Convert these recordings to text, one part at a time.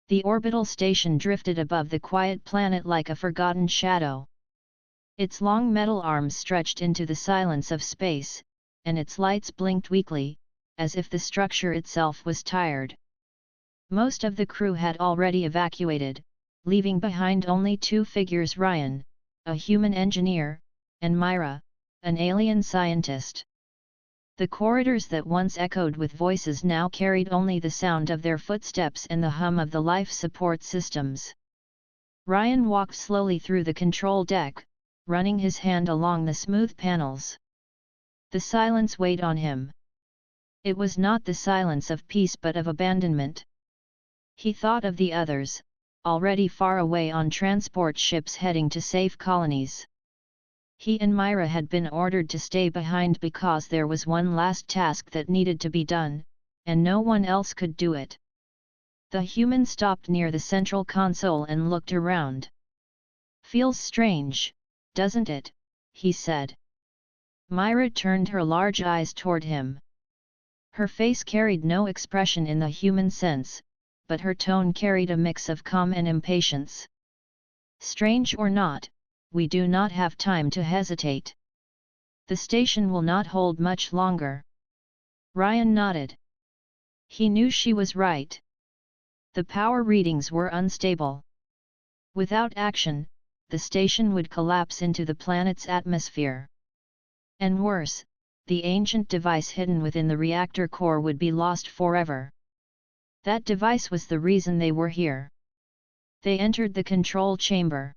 The orbital station drifted above the quiet planet like a forgotten shadow. Its long metal arms stretched into the silence of space, and its lights blinked weakly, as if the structure itself was tired. Most of the crew had already evacuated, leaving behind only two figures: Ryan, a human engineer, and Myra, an alien scientist. The corridors that once echoed with voices now carried only the sound of their footsteps and the hum of the life support systems. Ryan walked slowly through the control deck, running his hand along the smooth panels. The silence weighed on him. It was not the silence of peace but of abandonment. He thought of the others, already far away on transport ships heading to safe colonies. He and Myra had been ordered to stay behind because there was one last task that needed to be done, and no one else could do it. The human stopped near the central console and looked around. "Feels strange, doesn't it?" he said. Myra turned her large eyes toward him. Her face carried no expression in the human sense, but her tone carried a mix of calm and impatience. "Strange or not, we do not have time to hesitate. The station will not hold much longer." Ryan nodded. He knew she was right. The power readings were unstable. Without action, the station would collapse into the planet's atmosphere. And worse, the ancient device hidden within the reactor core would be lost forever. That device was the reason they were here. They entered the control chamber.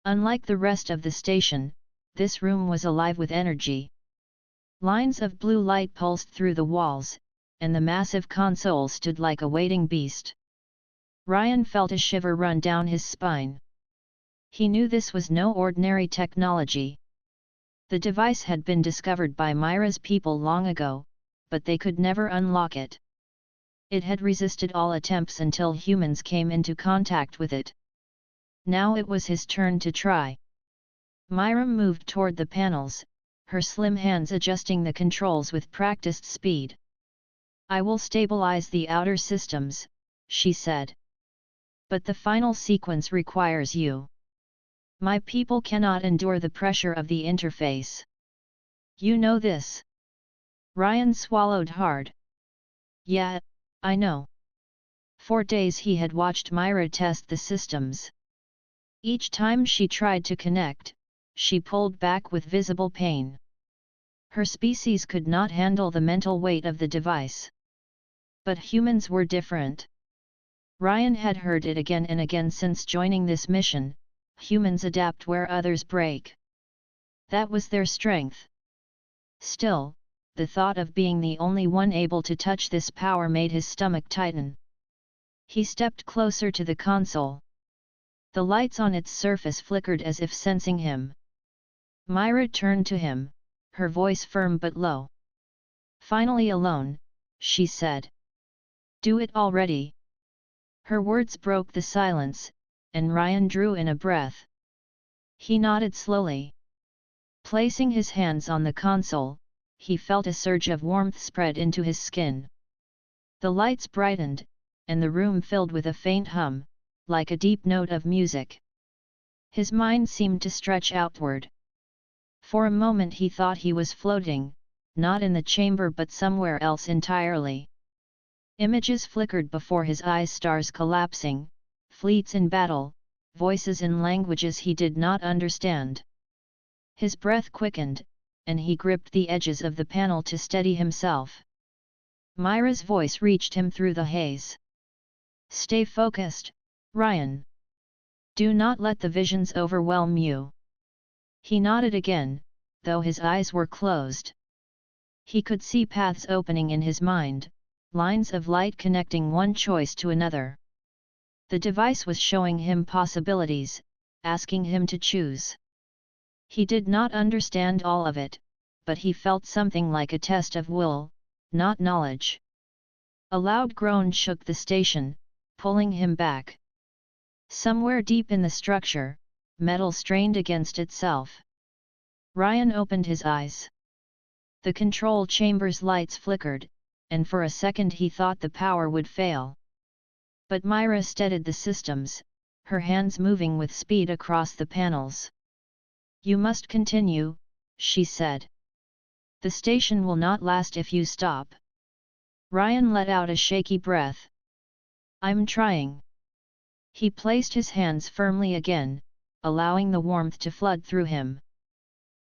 Unlike the rest of the station, this room was alive with energy. Lines of blue light pulsed through the walls, and the massive console stood like a waiting beast. Ryan felt a shiver run down his spine. He knew this was no ordinary technology. The device had been discovered by Myra's people long ago, but they could never unlock it. It had resisted all attempts until humans came into contact with it. Now it was his turn to try. Myra moved toward the panels, her slim hands adjusting the controls with practiced speed. "I will stabilize the outer systems," she said. "But the final sequence requires you. My people cannot endure the pressure of the interface. You know this." Ryan swallowed hard. "Yeah, I know." For days he had watched Myra test the systems. Each time she tried to connect, she pulled back with visible pain. Her species could not handle the mental weight of the device. But humans were different. Ryan had heard it again and again since joining this mission: humans adapt where others break. That was their strength. Still, the thought of being the only one able to touch this power made his stomach tighten. He stepped closer to the console. The lights on its surface flickered as if sensing him. Myra turned to him, her voice firm but low. "Finally alone," she said. "Do it already." Her words broke the silence, and Ryan drew in a breath. He nodded slowly. Placing his hands on the console, he felt a surge of warmth spread into his skin. The lights brightened, and the room filled with a faint hum, like a deep note of music. His mind seemed to stretch outward. For a moment he thought he was floating, not in the chamber but somewhere else entirely. Images flickered before his eyes: stars collapsing, fleets in battle, voices in languages he did not understand. His breath quickened, and he gripped the edges of the panel to steady himself. Myra's voice reached him through the haze. "Stay focused, Ryan. Do not let the visions overwhelm you." He nodded again, though his eyes were closed. He could see paths opening in his mind, lines of light connecting one choice to another. The device was showing him possibilities, asking him to choose. He did not understand all of it, but he felt something like a test of will, not knowledge. A loud groan shook the station, pulling him back. Somewhere deep in the structure, metal strained against itself. Ryan opened his eyes. The control chamber's lights flickered, and for a second he thought the power would fail. But Myra steadied the systems, her hands moving with speed across the panels. "You must continue," she said. "The station will not last if you stop." Ryan let out a shaky breath. "I'm trying." He placed his hands firmly again, allowing the warmth to flood through him.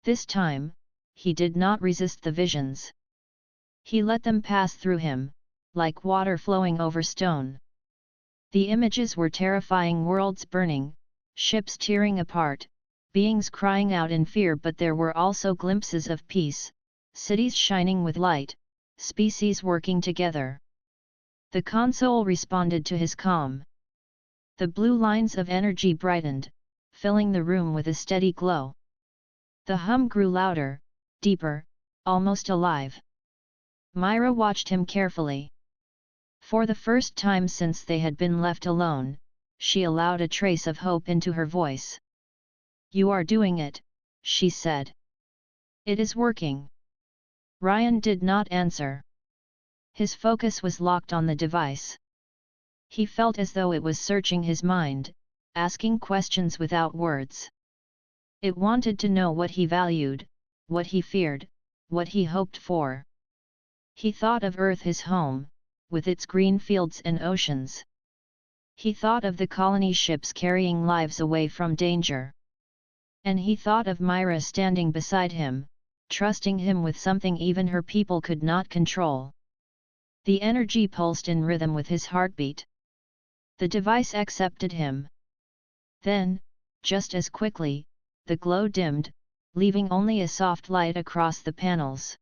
This time, he did not resist the visions. He let them pass through him, like water flowing over stone. The images were terrifying: worlds burning, ships tearing apart, beings crying out in fear, but there were also glimpses of peace, cities shining with light, species working together. The console responded to his calm. The blue lines of energy brightened, filling the room with a steady glow. The hum grew louder, deeper, almost alive. Myra watched him carefully. For the first time since they had been left alone, she allowed a trace of hope into her voice. "You are doing it," she said. "It is working." Ryan did not answer. His focus was locked on the device. He felt as though it was searching his mind, asking questions without words. It wanted to know what he valued, what he feared, what he hoped for. He thought of Earth, his home, with its green fields and oceans. He thought of the colony ships carrying lives away from danger. And he thought of Myra standing beside him, trusting him with something even her people could not control. The energy pulsed in rhythm with his heartbeat. The device accepted him. Then, just as quickly, the glow dimmed, leaving only a soft light across the panels.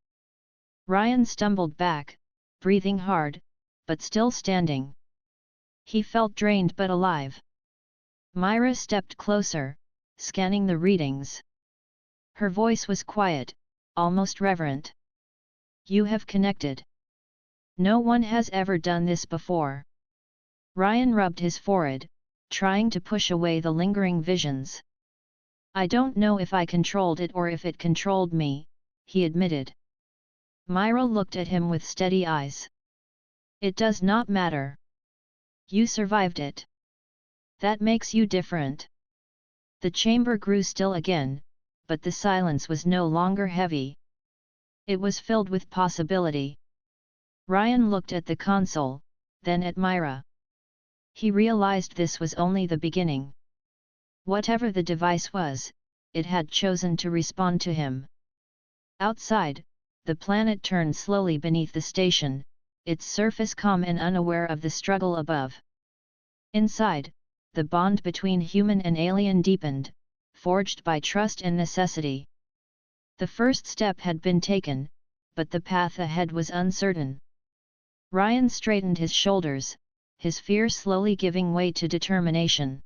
Ryan stumbled back, breathing hard, but still standing. He felt drained but alive. Myra stepped closer, scanning the readings. Her voice was quiet, almost reverent. "You have connected. No one has ever done this before." Ryan rubbed his forehead, trying to push away the lingering visions. "I don't know if I controlled it or if it controlled me," he admitted. Myra looked at him with steady eyes. "It does not matter. You survived it. That makes you different." The chamber grew still again, but the silence was no longer heavy. It was filled with possibility. Ryan looked at the console, then at Myra. He realized this was only the beginning. Whatever the device was, it had chosen to respond to him. Outside, the planet turned slowly beneath the station, its surface calm and unaware of the struggle above. Inside, the bond between human and alien deepened, forged by trust and necessity. The first step had been taken, but the path ahead was uncertain. Ryan straightened his shoulders, his fear slowly giving way to determination.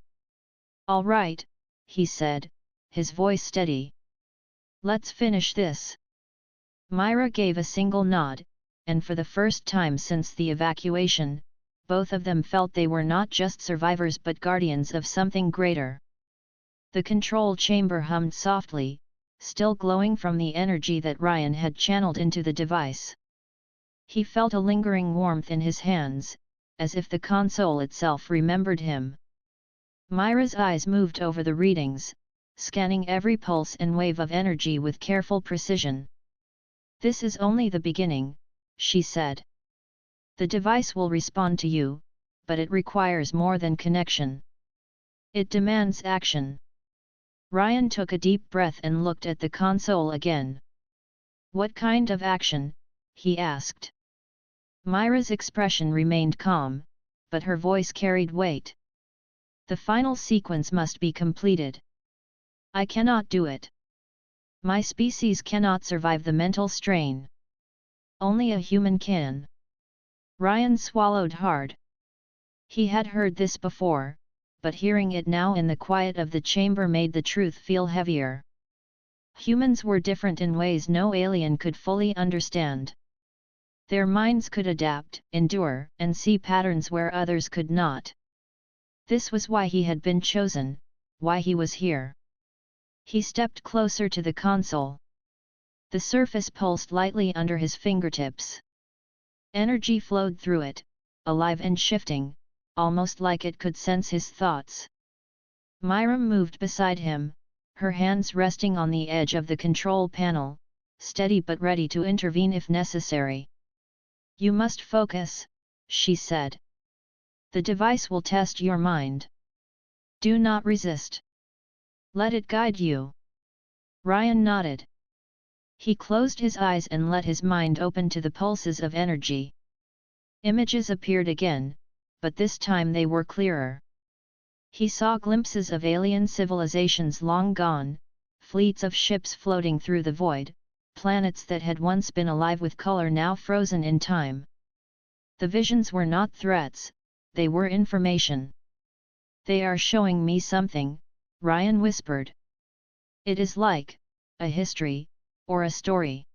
"All right," he said, his voice steady. "Let's finish this." Myra gave a single nod, and for the first time since the evacuation, both of them felt they were not just survivors but guardians of something greater. The control chamber hummed softly, still glowing from the energy that Ryan had channeled into the device. He felt a lingering warmth in his hands, as if the console itself remembered him. Myra's eyes moved over the readings, scanning every pulse and wave of energy with careful precision. "This is only the beginning," she said. "The device will respond to you, but it requires more than connection. It demands action." Ryan took a deep breath and looked at the console again. "What kind of action?" he asked. Myra's expression remained calm, but her voice carried weight. "The final sequence must be completed. I cannot do it. My species cannot survive the mental strain. Only a human can." Ryan swallowed hard. He had heard this before, but hearing it now in the quiet of the chamber made the truth feel heavier. Humans were different in ways no alien could fully understand. Their minds could adapt, endure, and see patterns where others could not. This was why he had been chosen, why he was here. He stepped closer to the console. The surface pulsed lightly under his fingertips. Energy flowed through it, alive and shifting, almost like it could sense his thoughts. Myra moved beside him, her hands resting on the edge of the control panel, steady but ready to intervene if necessary. "You must focus," she said. "The device will test your mind. Do not resist. Let it guide you." Ryan nodded. He closed his eyes and let his mind open to the pulses of energy. Images appeared again, but this time they were clearer. He saw glimpses of alien civilizations long gone, fleets of ships floating through the void, planets that had once been alive with color now frozen in time. The visions were not threats, they were information. "They are showing me something," Ryan whispered. "It is like a history, or a story."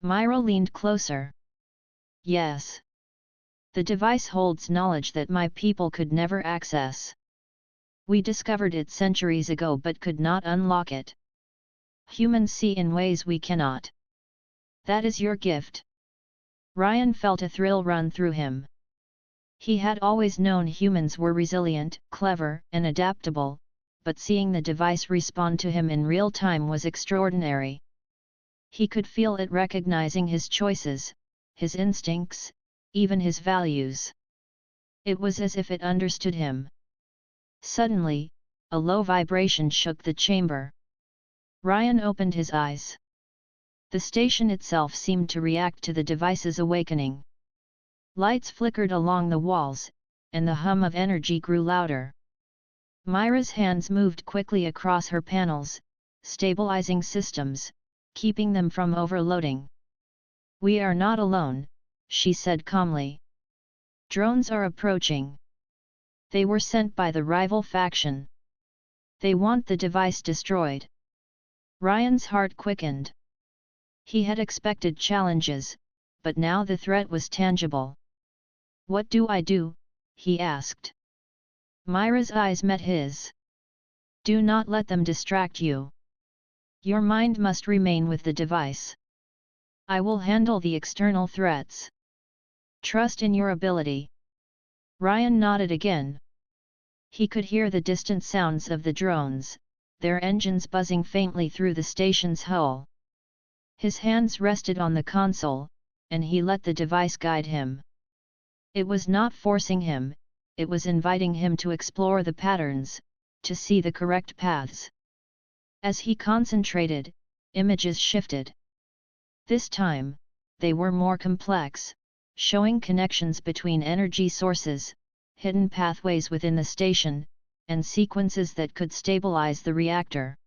Myra leaned closer. "Yes. The device holds knowledge that my people could never access. We discovered it centuries ago but could not unlock it. Humans see in ways we cannot. That is your gift." Ryan felt a thrill run through him. He had always known humans were resilient, clever, and adaptable, but seeing the device respond to him in real time was extraordinary. He could feel it recognizing his choices, his instincts, even his values. It was as if it understood him. Suddenly, a low vibration shook the chamber. Ryan opened his eyes. The station itself seemed to react to the device's awakening. Lights flickered along the walls, and the hum of energy grew louder. Myra's hands moved quickly across her panels, stabilizing systems, keeping them from overloading. "We are not alone," she said calmly. "Drones are approaching. They were sent by the rival faction. They want the device destroyed." Ryan's heart quickened. He had expected challenges, but now the threat was tangible. "What do I do?" he asked. Myra's eyes met his. "Do not let them distract you. Your mind must remain with the device. I will handle the external threats. Trust in your ability." Ryan nodded again. He could hear the distant sounds of the drones, their engines buzzing faintly through the station's hull. His hands rested on the console, and he let the device guide him. It was not forcing him, it was inviting him to explore the patterns, to see the correct paths. As he concentrated, images shifted. This time, they were more complex, showing connections between energy sources, hidden pathways within the station, and sequences that could stabilize the reactor.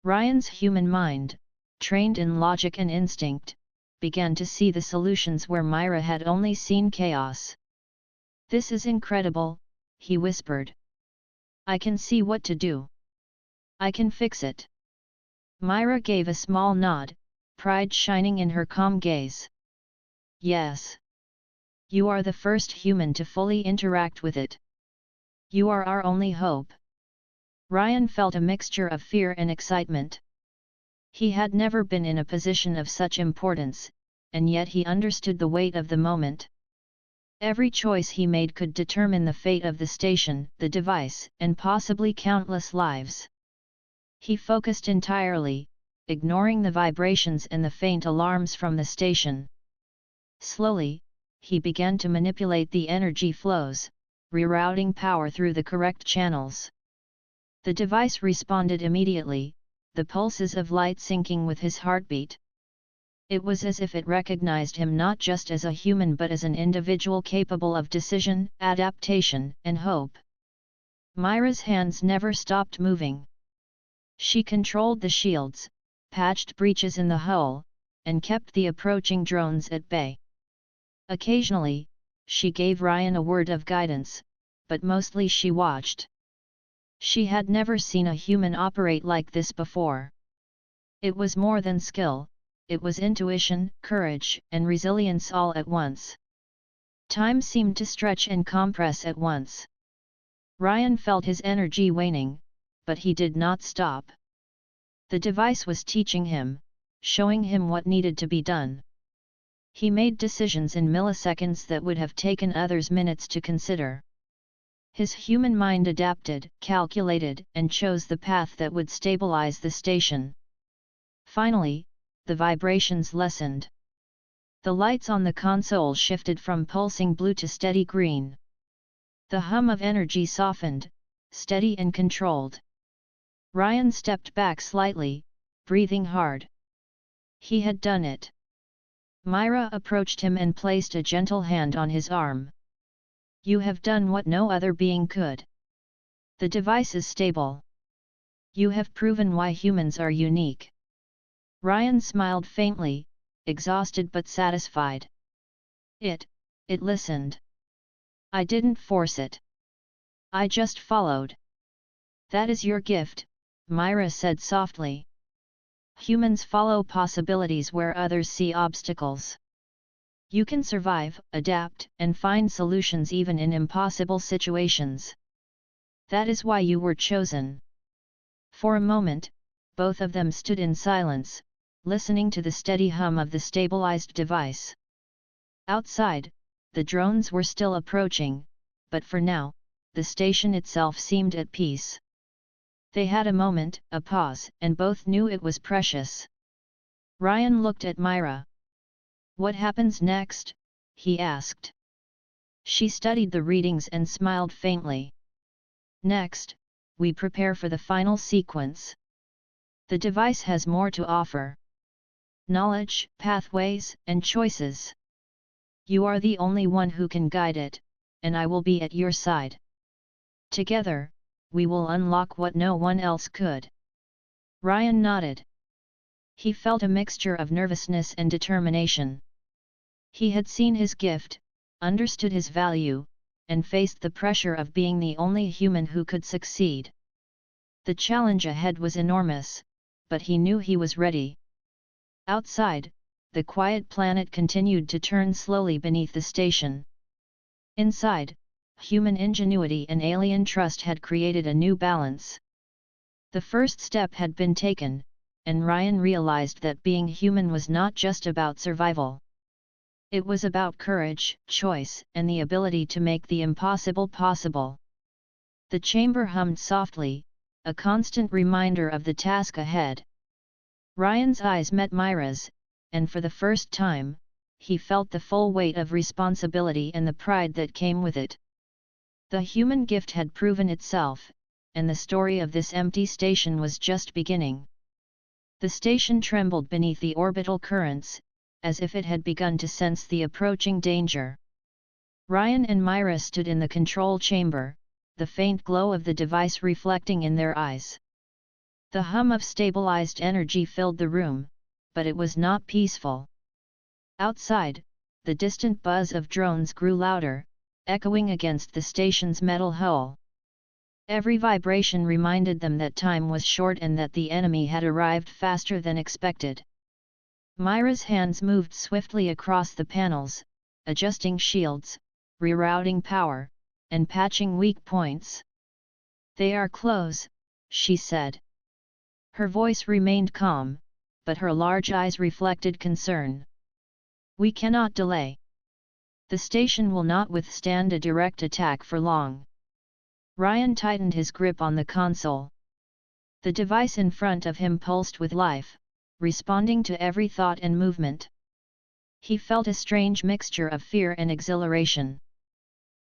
Ryan's human mind, trained in logic and instinct, began to see the solutions where Myra had only seen chaos. "This is incredible," he whispered. "I can see what to do. I can fix it." Myra gave a small nod, pride shining in her calm gaze. "Yes. You are the first human to fully interact with it. You are our only hope." Ryan felt a mixture of fear and excitement. He had never been in a position of such importance, and yet he understood the weight of the moment. Every choice he made could determine the fate of the station, the device, and possibly countless lives. He focused entirely, ignoring the vibrations and the faint alarms from the station. Slowly, he began to manipulate the energy flows, rerouting power through the correct channels. The device responded immediately, the pulses of light syncing with his heartbeat. It was as if it recognized him not just as a human but as an individual capable of decision, adaptation, and hope. Myra's hands never stopped moving. She controlled the shields, patched breaches in the hull, and kept the approaching drones at bay. Occasionally, she gave Ryan a word of guidance, but mostly she watched. She had never seen a human operate like this before. It was more than skill, it was intuition, courage, and resilience all at once. Time seemed to stretch and compress at once. Ryan felt his energy waning, but he did not stop. The device was teaching him, showing him what needed to be done. He made decisions in milliseconds that would have taken others minutes to consider. His human mind adapted, calculated, and chose the path that would stabilize the station. Finally, the vibrations lessened. The lights on the console shifted from pulsing blue to steady green. The hum of energy softened, steady and controlled. Ryan stepped back slightly, breathing hard. He had done it. Myra approached him and placed a gentle hand on his arm. You have done what no other being could. The device is stable. You have proven why humans are unique. Ryan smiled faintly, exhausted but satisfied. It listened. I didn't force it. I just followed. That is your gift, Myra said softly. Humans follow possibilities where others see obstacles. You can survive, adapt, and find solutions even in impossible situations. That is why you were chosen. For a moment, both of them stood in silence, listening to the steady hum of the stabilized device. Outside, the drones were still approaching, but for now, the station itself seemed at peace. They had a moment, a pause, and both knew it was precious. Ryan looked at Myra. What happens next? He asked. She studied the readings and smiled faintly. Next, we prepare for the final sequence. The device has more to offer. Knowledge, pathways, and choices. You are the only one who can guide it, and I will be at your side. Together, we will unlock what no one else could. Ryan nodded. He felt a mixture of nervousness and determination. He had seen his gift, understood his value, and faced the pressure of being the only human who could succeed. The challenge ahead was enormous, but he knew he was ready. Outside, the quiet planet continued to turn slowly beneath the station. Inside, human ingenuity and alien trust had created a new balance. The first step had been taken, and Ryan realized that being human was not just about survival. It was about courage, choice, and the ability to make the impossible possible. The chamber hummed softly, a constant reminder of the task ahead. Ryan's eyes met Myra's, and for the first time, he felt the full weight of responsibility and the pride that came with it. The human gift had proven itself, and the story of this empty station was just beginning. The station trembled beneath the orbital currents, as if it had begun to sense the approaching danger. Ryan and Myra stood in the control chamber, the faint glow of the device reflecting in their eyes. The hum of stabilized energy filled the room, but it was not peaceful. Outside, the distant buzz of drones grew louder, echoing against the station's metal hull. Every vibration reminded them that time was short and that the enemy had arrived faster than expected. Myra's hands moved swiftly across the panels, adjusting shields, rerouting power, and patching weak points. They are close, she said. Her voice remained calm, but her large eyes reflected concern. We cannot delay. The station will not withstand a direct attack for long. Ryan tightened his grip on the console. The device in front of him pulsed with life, responding to every thought and movement. He felt a strange mixture of fear and exhilaration.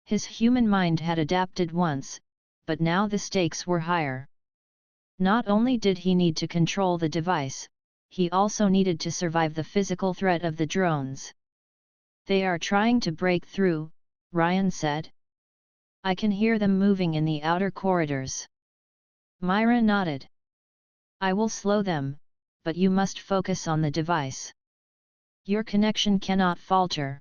His human mind had adapted once, but now the stakes were higher. Not only did he need to control the device, he also needed to survive the physical threat of the drones. They are trying to break through, Ryan said. I can hear them moving in the outer corridors. Myra nodded. I will slow them, but you must focus on the device. Your connection cannot falter.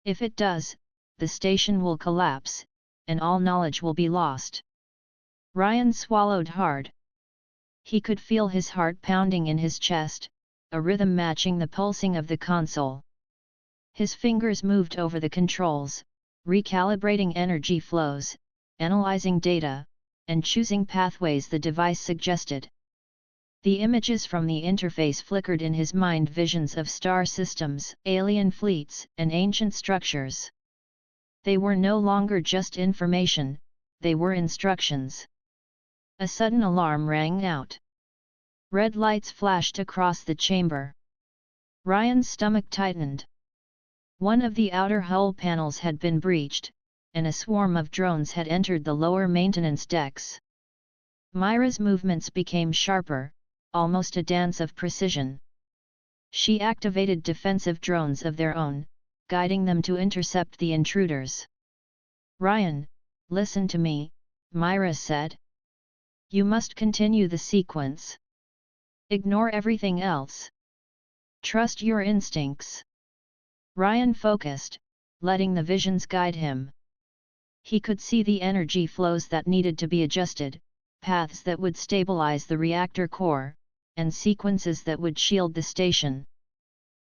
If it does, the station will collapse, and all knowledge will be lost. Ryan swallowed hard. He could feel his heart pounding in his chest, a rhythm matching the pulsing of the console. His fingers moved over the controls, recalibrating energy flows, analyzing data, and choosing pathways the device suggested. The images from the interface flickered in his mind, visions of star systems, alien fleets, and ancient structures. They were no longer just information, they were instructions. A sudden alarm rang out. Red lights flashed across the chamber. Ryan's stomach tightened. One of the outer hull panels had been breached, and a swarm of drones had entered the lower maintenance decks. Myra's movements became sharper, almost a dance of precision. She activated defensive drones of their own, guiding them to intercept the intruders. "Ryan, listen to me," Myra said. "You must continue the sequence. Ignore everything else. Trust your instincts." Ryan focused, letting the visions guide him. He could see the energy flows that needed to be adjusted, paths that would stabilize the reactor core, and sequences that would shield the station.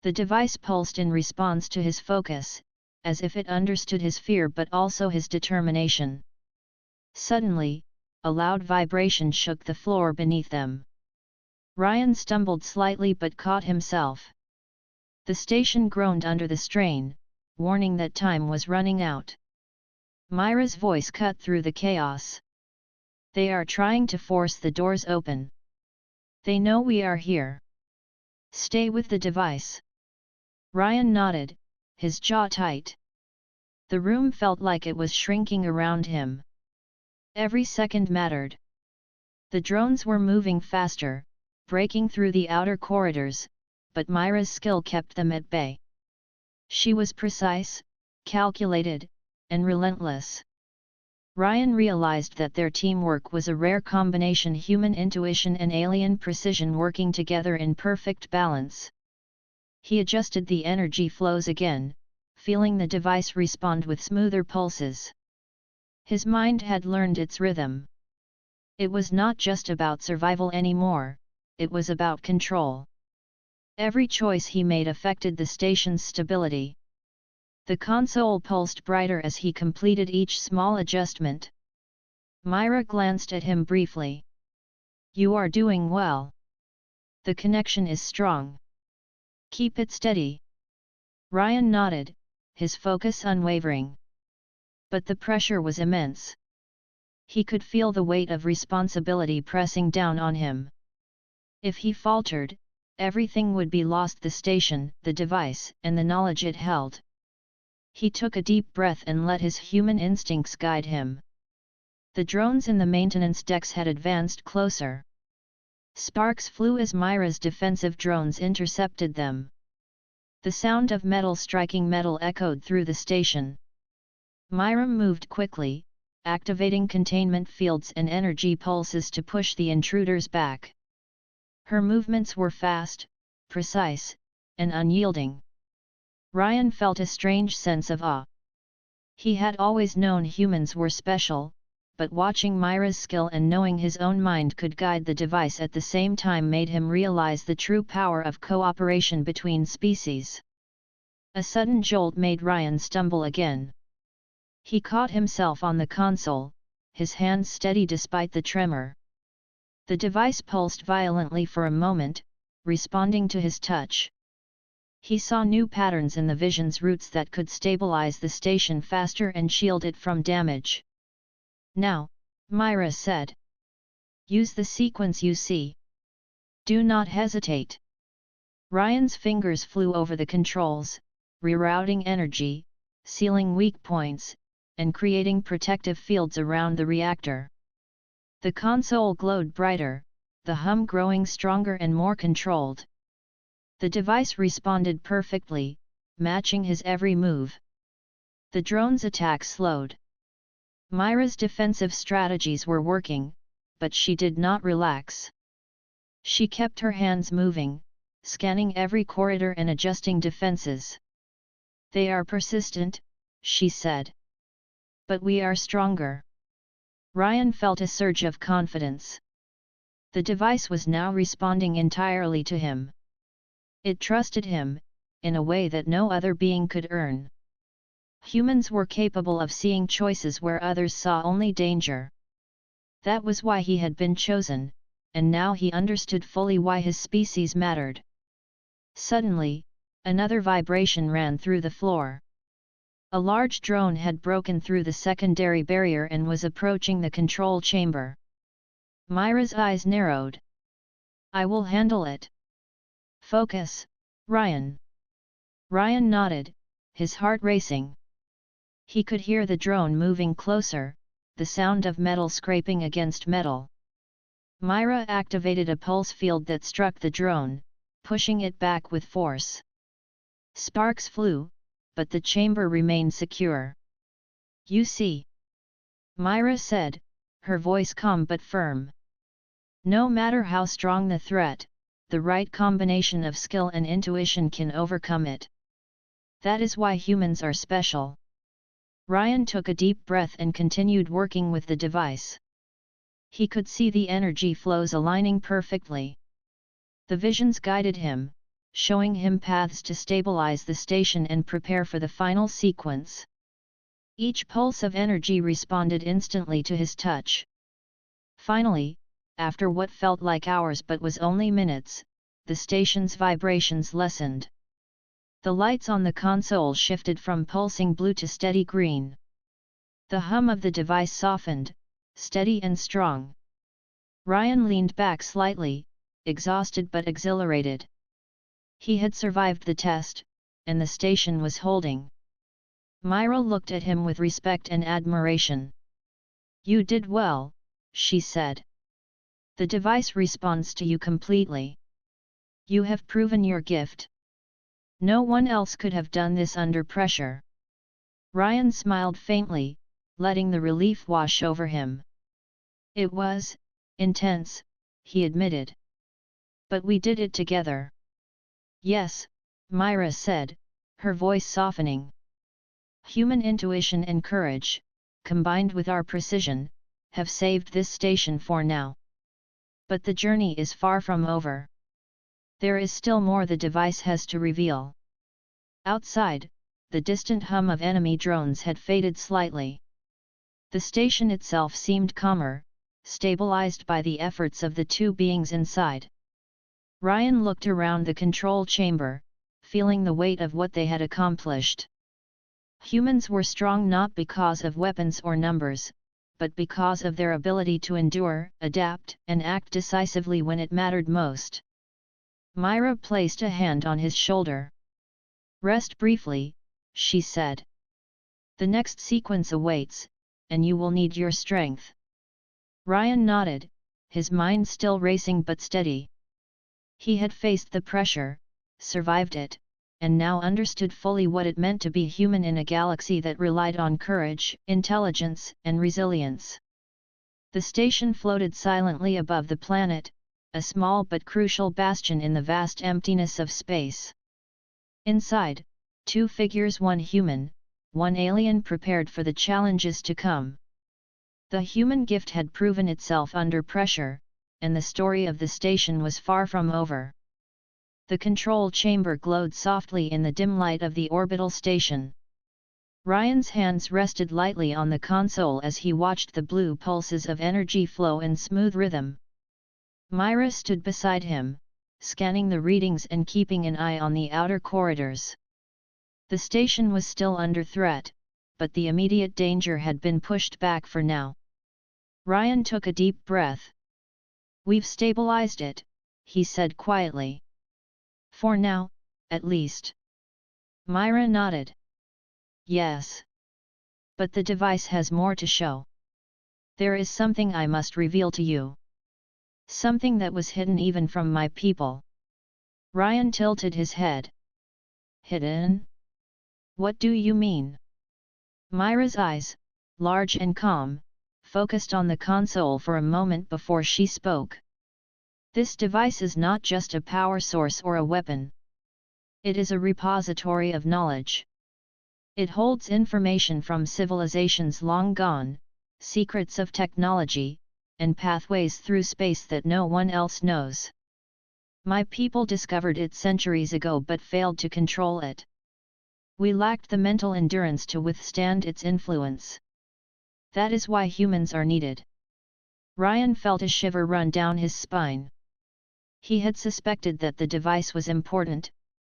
The device pulsed in response to his focus, as if it understood his fear but also his determination. Suddenly, a loud vibration shook the floor beneath them. Ryan stumbled slightly but caught himself. The station groaned under the strain, warning that time was running out. Myra's voice cut through the chaos. "They are trying to force the doors open. They know we are here. Stay with the device." Ryan nodded, his jaw tight. The room felt like it was shrinking around him. Every second mattered. The drones were moving faster, breaking through the outer corridors, but Myra's skill kept them at bay. She was precise, calculated, and relentless. Ryan realized that their teamwork was a rare combination: human intuition and alien precision working together in perfect balance. He adjusted the energy flows again, feeling the device respond with smoother pulses. His mind had learned its rhythm. It was not just about survival anymore, it was about control. Every choice he made affected the station's stability. The console pulsed brighter as he completed each small adjustment. Myra glanced at him briefly. "You are doing well. The connection is strong. Keep it steady." Ryan nodded, his focus unwavering. But the pressure was immense. He could feel the weight of responsibility pressing down on him. If he faltered, everything would be lost: the station, the device, and the knowledge it held. He took a deep breath and let his human instincts guide him. The drones in the maintenance decks had advanced closer. Sparks flew as Myra's defensive drones intercepted them. The sound of metal striking metal echoed through the station. Myra moved quickly, activating containment fields and energy pulses to push the intruders back. Her movements were fast, precise, and unyielding. Ryan felt a strange sense of awe. He had always known humans were special, but watching Myra's skill and knowing his own mind could guide the device at the same time made him realize the true power of cooperation between species. A sudden jolt made Ryan stumble again. He caught himself on the console, his hands steady despite the tremor. The device pulsed violently for a moment, responding to his touch. He saw new patterns in the vision's routes that could stabilize the station faster and shield it from damage. "Now," Myra said. "Use the sequence you see. Do not hesitate." Ryan's fingers flew over the controls, rerouting energy, sealing weak points, and creating protective fields around the reactor. The console glowed brighter, the hum growing stronger and more controlled. The device responded perfectly, matching his every move. The drone's attack slowed. Myra's defensive strategies were working, but she did not relax. She kept her hands moving, scanning every corridor and adjusting defenses. "They are persistent," she said. "But we are stronger." Ryan felt a surge of confidence. The device was now responding entirely to him. It trusted him, in a way that no other being could earn. Humans were capable of seeing choices where others saw only danger. That was why he had been chosen, and now he understood fully why his species mattered. Suddenly, another vibration ran through the floor. A large drone had broken through the secondary barrier and was approaching the control chamber. Myra's eyes narrowed. "I will handle it. Focus, Ryan." Ryan nodded, his heart racing. He could hear the drone moving closer, the sound of metal scraping against metal. Myra activated a pulse field that struck the drone, pushing it back with force. Sparks flew, but the chamber remained secure. "You see," Myra said, her voice calm but firm. "No matter how strong the threat, the right combination of skill and intuition can overcome it. That is why humans are special." Ryan took a deep breath and continued working with the device. He could see the energy flows aligning perfectly. The visions guided him, showing him paths to stabilize the station and prepare for the final sequence. Each pulse of energy responded instantly to his touch. Finally, after what felt like hours but was only minutes, the station's vibrations lessened. The lights on the console shifted from pulsing blue to steady green. The hum of the device softened, steady and strong. Ryan leaned back slightly, exhausted but exhilarated. He had survived the test, and the station was holding. Myra looked at him with respect and admiration. "You did well," she said. "The device responds to you completely. You have proven your gift. No one else could have done this under pressure." Ryan smiled faintly, letting the relief wash over him. "It was intense," he admitted. "But we did it together." "Yes," Myra said, her voice softening. "Human intuition and courage, combined with our precision, have saved this station for now. But the journey is far from over. There is still more the device has to reveal." Outside, the distant hum of enemy drones had faded slightly. The station itself seemed calmer, stabilized by the efforts of the two beings inside. Ryan looked around the control chamber, feeling the weight of what they had accomplished. Humans were strong not because of weapons or numbers, but because of their ability to endure, adapt, and act decisively when it mattered most. Myra placed a hand on his shoulder. "Rest briefly," she said. "The next sequence awaits, and you will need your strength." Ryan nodded, his mind still racing but steady. He had faced the pressure, survived it, and now understood fully what it meant to be human in a galaxy that relied on courage, intelligence, and resilience. The station floated silently above the planet, a small but crucial bastion in the vast emptiness of space. Inside, two figures, one human, one alien, prepared for the challenges to come. The human gift had proven itself under pressure, and the story of the station was far from over. The control chamber glowed softly in the dim light of the orbital station. Ryan's hands rested lightly on the console as he watched the blue pulses of energy flow in smooth rhythm. Myra stood beside him, scanning the readings and keeping an eye on the outer corridors. The station was still under threat, but the immediate danger had been pushed back for now. Ryan took a deep breath. "We've stabilized it," he said quietly. "For now, at least." Myra nodded. "Yes. But the device has more to show. There is something I must reveal to you. Something that was hidden even from my people." Ryan tilted his head. "Hidden? What do you mean?" Myra's eyes, large and calm, focused on the console for a moment before she spoke. "This device is not just a power source or a weapon. It is a repository of knowledge. It holds information from civilizations long gone, secrets of technology, and pathways through space that no one else knows. My people discovered it centuries ago but failed to control it. We lacked the mental endurance to withstand its influence. That is why humans are needed." Ryan felt a shiver run down his spine. He had suspected that the device was important,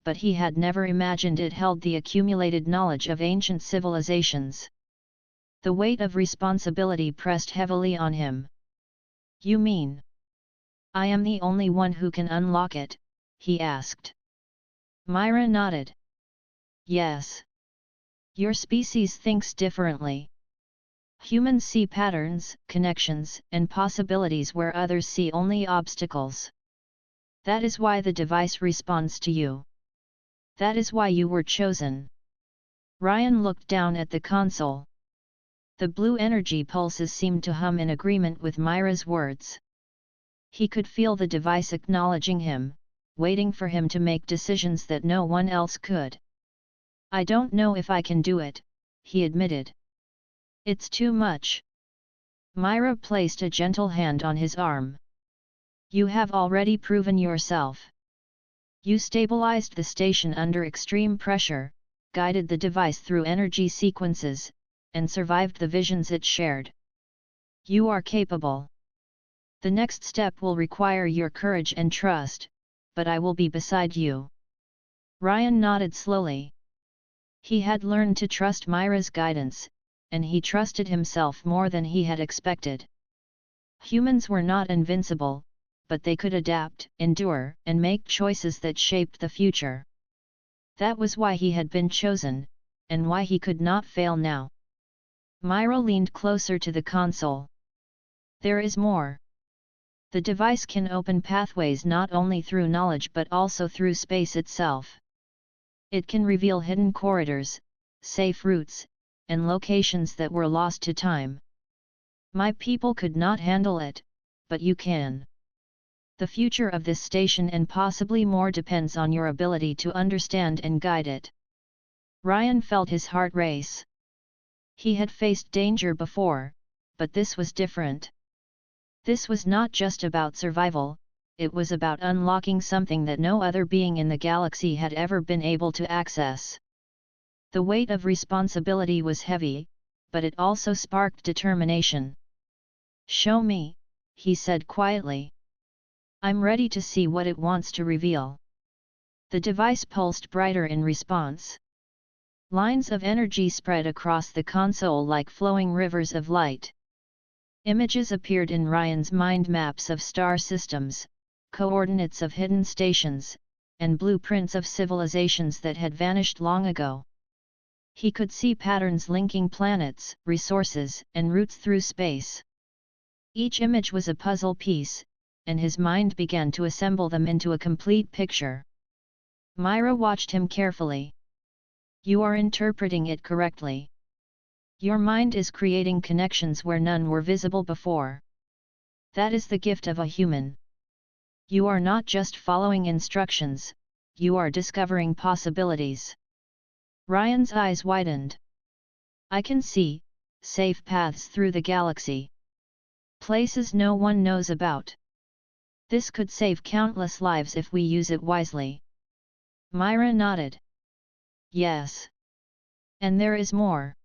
but he had never imagined it held the accumulated knowledge of ancient civilizations. The weight of responsibility pressed heavily on him. "You mean I am the only one who can unlock it?" he asked. Myra nodded. "Yes. Your species thinks differently. Humans see patterns, connections, and possibilities where others see only obstacles. That is why the device responds to you. That is why you were chosen." Ryan looked down at the console. The blue energy pulses seemed to hum in agreement with Myra's words. He could feel the device acknowledging him, waiting for him to make decisions that no one else could. "I don't know if I can do it," he admitted. "It's too much." Myra placed a gentle hand on his arm. "You have already proven yourself. You stabilized the station under extreme pressure, guided the device through energy sequences, and survived the visions it shared. You are capable. The next step will require your courage and trust, but I will be beside you." Ryan nodded slowly. He had learned to trust Myra's guidance, and he trusted himself more than he had expected. Humans were not invincible, but they could adapt, endure, and make choices that shaped the future. That was why he had been chosen, and why he could not fail now. Myra leaned closer to the console. "There is more. The device can open pathways not only through knowledge but also through space itself. It can reveal hidden corridors, safe routes, and locations that were lost to time. My people could not handle it, but you can. The future of this station and possibly more depends on your ability to understand and guide it." Ryan felt his heart race. He had faced danger before, but this was different. This was not just about survival, it was about unlocking something that no other being in the galaxy had ever been able to access. The weight of responsibility was heavy, but it also sparked determination. "Show me," he said quietly. "I'm ready to see what it wants to reveal." The device pulsed brighter in response. Lines of energy spread across the console like flowing rivers of light. Images appeared in Ryan's mind, maps of star systems, coordinates of hidden stations, and blueprints of civilizations that had vanished long ago. He could see patterns linking planets, resources, and routes through space. Each image was a puzzle piece, and his mind began to assemble them into a complete picture. Myra watched him carefully. "You are interpreting it correctly. Your mind is creating connections where none were visible before. That is the gift of a human. You are not just following instructions, you are discovering possibilities." Ryan's eyes widened. "I can see safe paths through the galaxy. Places no one knows about. This could save countless lives if we use it wisely." Myra nodded. "Yes. And there is more.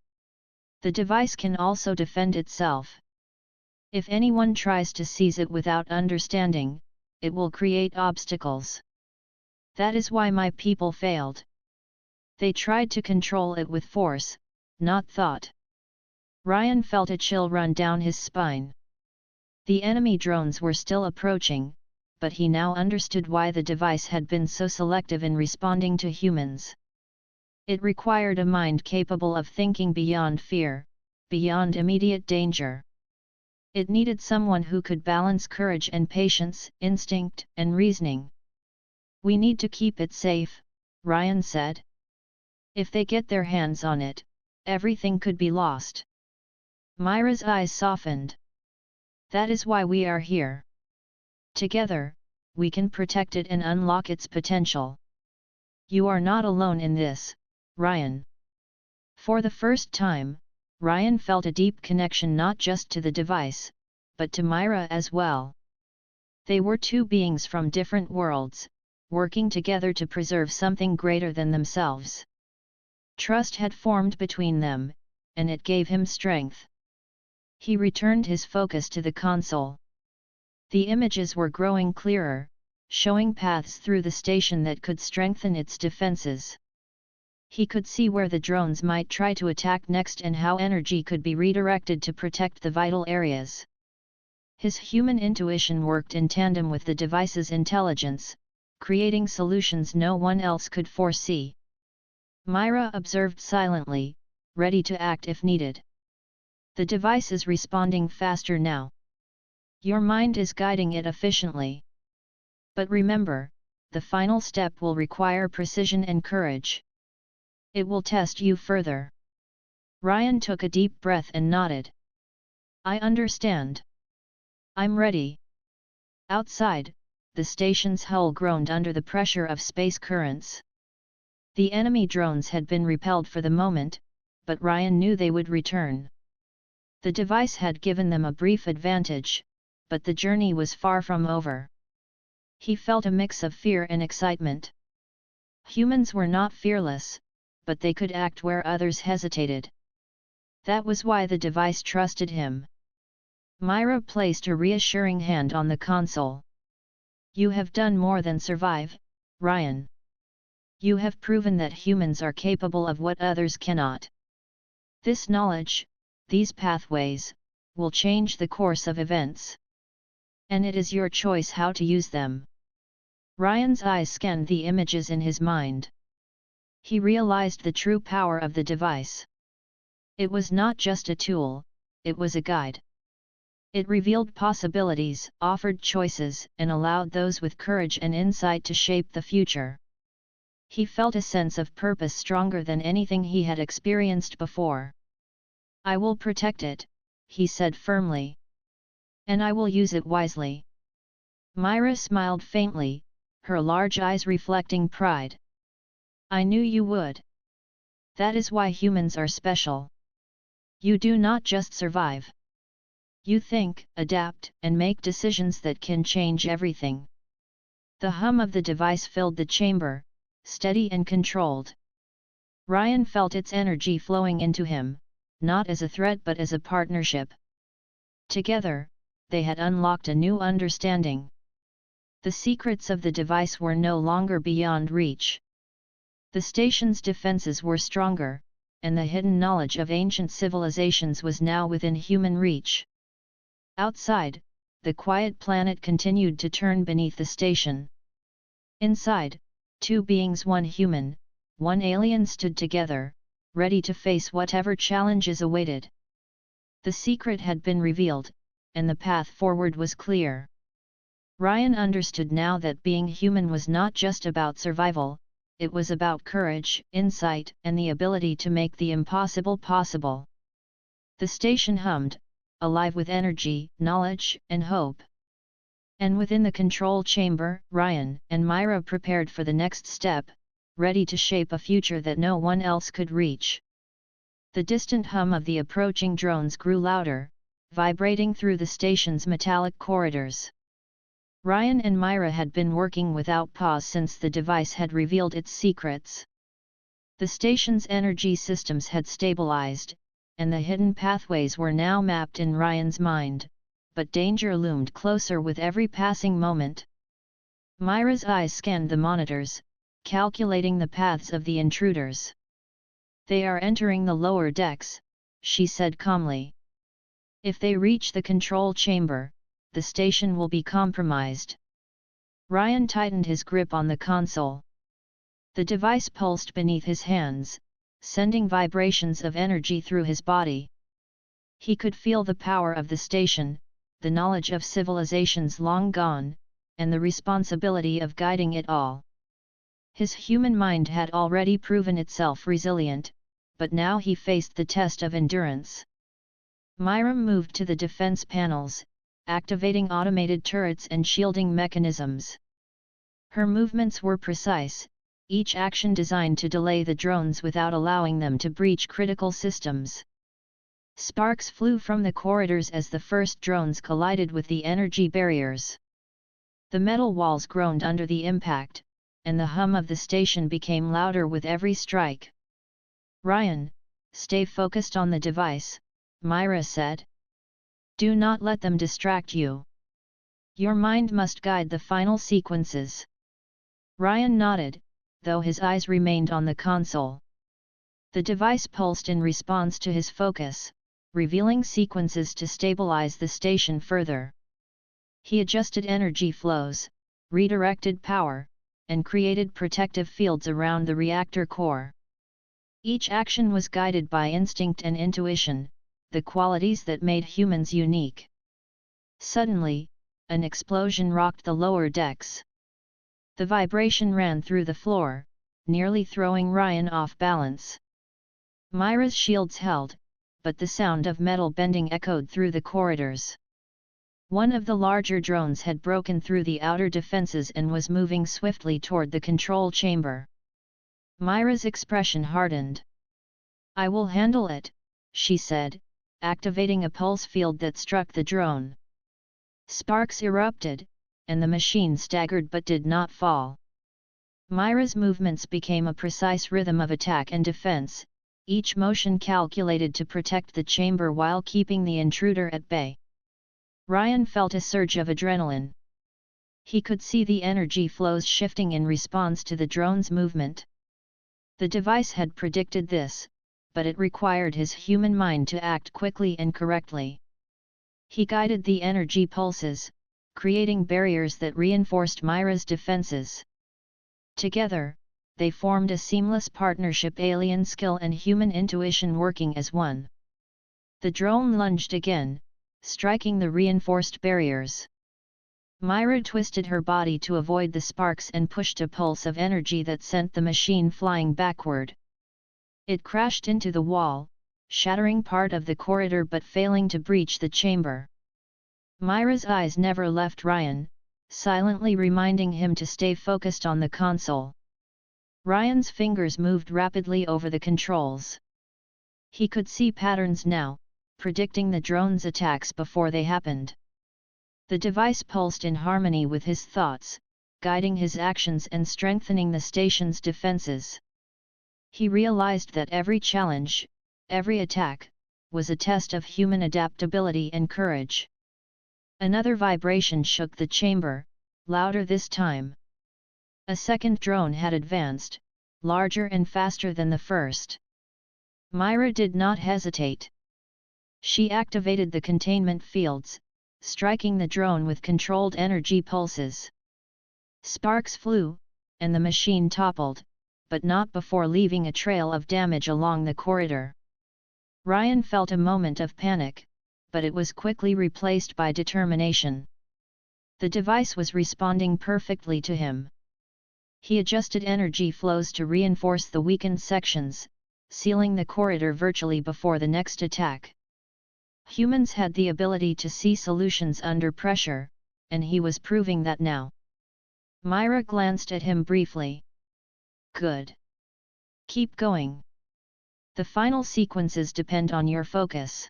The device can also defend itself. If anyone tries to seize it without understanding, it will create obstacles. That is why my people failed. They tried to control it with force, not thought." Ryan felt a chill run down his spine. The enemy drones were still approaching, but he now understood why the device had been so selective in responding to humans. It required a mind capable of thinking beyond fear, beyond immediate danger. It needed someone who could balance courage and patience, instinct and reasoning. "We need to keep it safe," Ryan said. "If they get their hands on it, everything could be lost." Myra's eyes softened. "That is why we are here. Together, we can protect it and unlock its potential. You are not alone in this, Ryan." For the first time, Ryan felt a deep connection not just to the device, but to Myra as well. They were two beings from different worlds, working together to preserve something greater than themselves. Trust had formed between them, and it gave him strength. He returned his focus to the console. The images were growing clearer, showing paths through the station that could strengthen its defenses. He could see where the drones might try to attack next and how energy could be redirected to protect the vital areas. His human intuition worked in tandem with the device's intelligence, creating solutions no one else could foresee. Myra observed silently, ready to act if needed. The device is responding faster now. Your mind is guiding it efficiently. But remember, the final step will require precision and courage. It will test you further. Ryan took a deep breath and nodded. I understand. I'm ready. Outside, the station's hull groaned under the pressure of space currents. The enemy drones had been repelled for the moment, but Ryan knew they would return. The device had given them a brief advantage, but the journey was far from over. He felt a mix of fear and excitement. Humans were not fearless, but they could act where others hesitated. That was why the device trusted him. Myra placed a reassuring hand on the console. You have done more than survive, Ryan. You have proven that humans are capable of what others cannot. This knowledge, these pathways, will change the course of events. And it is your choice how to use them. Ryan's eyes scanned the images in his mind. He realized the true power of the device. It was not just a tool, it was a guide. It revealed possibilities, offered choices, and allowed those with courage and insight to shape the future. He felt a sense of purpose stronger than anything he had experienced before. I will protect it, he said firmly. And I will use it wisely. Myra smiled faintly, her large eyes reflecting pride. I knew you would. That is why humans are special. You do not just survive. You think, adapt, and make decisions that can change everything. The hum of the device filled the chamber, steady and controlled. Ryan felt its energy flowing into him, not as a threat but as a partnership. Together, they had unlocked a new understanding. The secrets of the device were no longer beyond reach. The station's defenses were stronger, and the hidden knowledge of ancient civilizations was now within human reach. Outside, the quiet planet continued to turn beneath the station. Inside, two beings, one human, one alien, stood together, ready to face whatever challenges awaited. The secret had been revealed, and the path forward was clear. Ryan understood now that being human was not just about survival, it was about courage, insight, and the ability to make the impossible possible. The station hummed, alive with energy, knowledge, and hope. And within the control chamber, Ryan and Myra prepared for the next step, ready to shape a future that no one else could reach. The distant hum of the approaching drones grew louder, vibrating through the station's metallic corridors. Ryan and Myra had been working without pause since the device had revealed its secrets. The station's energy systems had stabilized, and the hidden pathways were now mapped in Ryan's mind, but danger loomed closer with every passing moment. Myra's eyes scanned the monitors, calculating the paths of the intruders. They are entering the lower decks, she said calmly. If they reach the control chamber, the station will be compromised. Ryan tightened his grip on the console. The device pulsed beneath his hands, sending vibrations of energy through his body. He could feel the power of the station, the knowledge of civilizations long gone, and the responsibility of guiding it all. His human mind had already proven itself resilient, but now he faced the test of endurance. Myra moved to the defense panels, activating automated turrets and shielding mechanisms. Her movements were precise, each action designed to delay the drones without allowing them to breach critical systems. Sparks flew from the corridors as the first drones collided with the energy barriers. The metal walls groaned under the impact, and the hum of the station became louder with every strike. Ryan, stay focused on the device, Myra said. Do not let them distract you. Your mind must guide the final sequences. Ryan nodded, though his eyes remained on the console. The device pulsed in response to his focus, revealing sequences to stabilize the station further. He adjusted energy flows, redirected power, and created protective fields around the reactor core. Each action was guided by instinct and intuition, the qualities that made humans unique. Suddenly, an explosion rocked the lower decks. The vibration ran through the floor, nearly throwing Ryan off balance. Myra's shields held, but the sound of metal bending echoed through the corridors. One of the larger drones had broken through the outer defenses and was moving swiftly toward the control chamber. Myra's expression hardened. "I will handle it," she said, activating a pulse field that struck the drone. Sparks erupted, and the machine staggered but did not fall. Myra's movements became a precise rhythm of attack and defense, each motion calculated to protect the chamber while keeping the intruder at bay. Ryan felt a surge of adrenaline. He could see the energy flows shifting in response to the drone's movement. The device had predicted this, but it required his human mind to act quickly and correctly. He guided the energy pulses, creating barriers that reinforced Myra's defenses. Together, they formed a seamless partnership, alien skill and human intuition working as one. The drone lunged again, striking the reinforced barriers. Myra twisted her body to avoid the sparks and pushed a pulse of energy that sent the machine flying backward. It crashed into the wall, shattering part of the corridor but failing to breach the chamber. Myra's eyes never left Ryan, silently reminding him to stay focused on the console. Ryan's fingers moved rapidly over the controls. He could see patterns now, predicting the drone's attacks before they happened. The device pulsed in harmony with his thoughts, guiding his actions and strengthening the station's defenses. He realized that every challenge, every attack, was a test of human adaptability and courage. Another vibration shook the chamber, louder this time. A second drone had advanced, larger and faster than the first. Myra did not hesitate. She activated the containment fields, striking the drone with controlled energy pulses. Sparks flew, and the machine toppled, but not before leaving a trail of damage along the corridor. Ryan felt a moment of panic, but it was quickly replaced by determination. The device was responding perfectly to him. He adjusted energy flows to reinforce the weakened sections, sealing the corridor virtually before the next attack. Humans had the ability to see solutions under pressure, and he was proving that now. Myra glanced at him briefly. "Good. Keep going. The final sequences depend on your focus."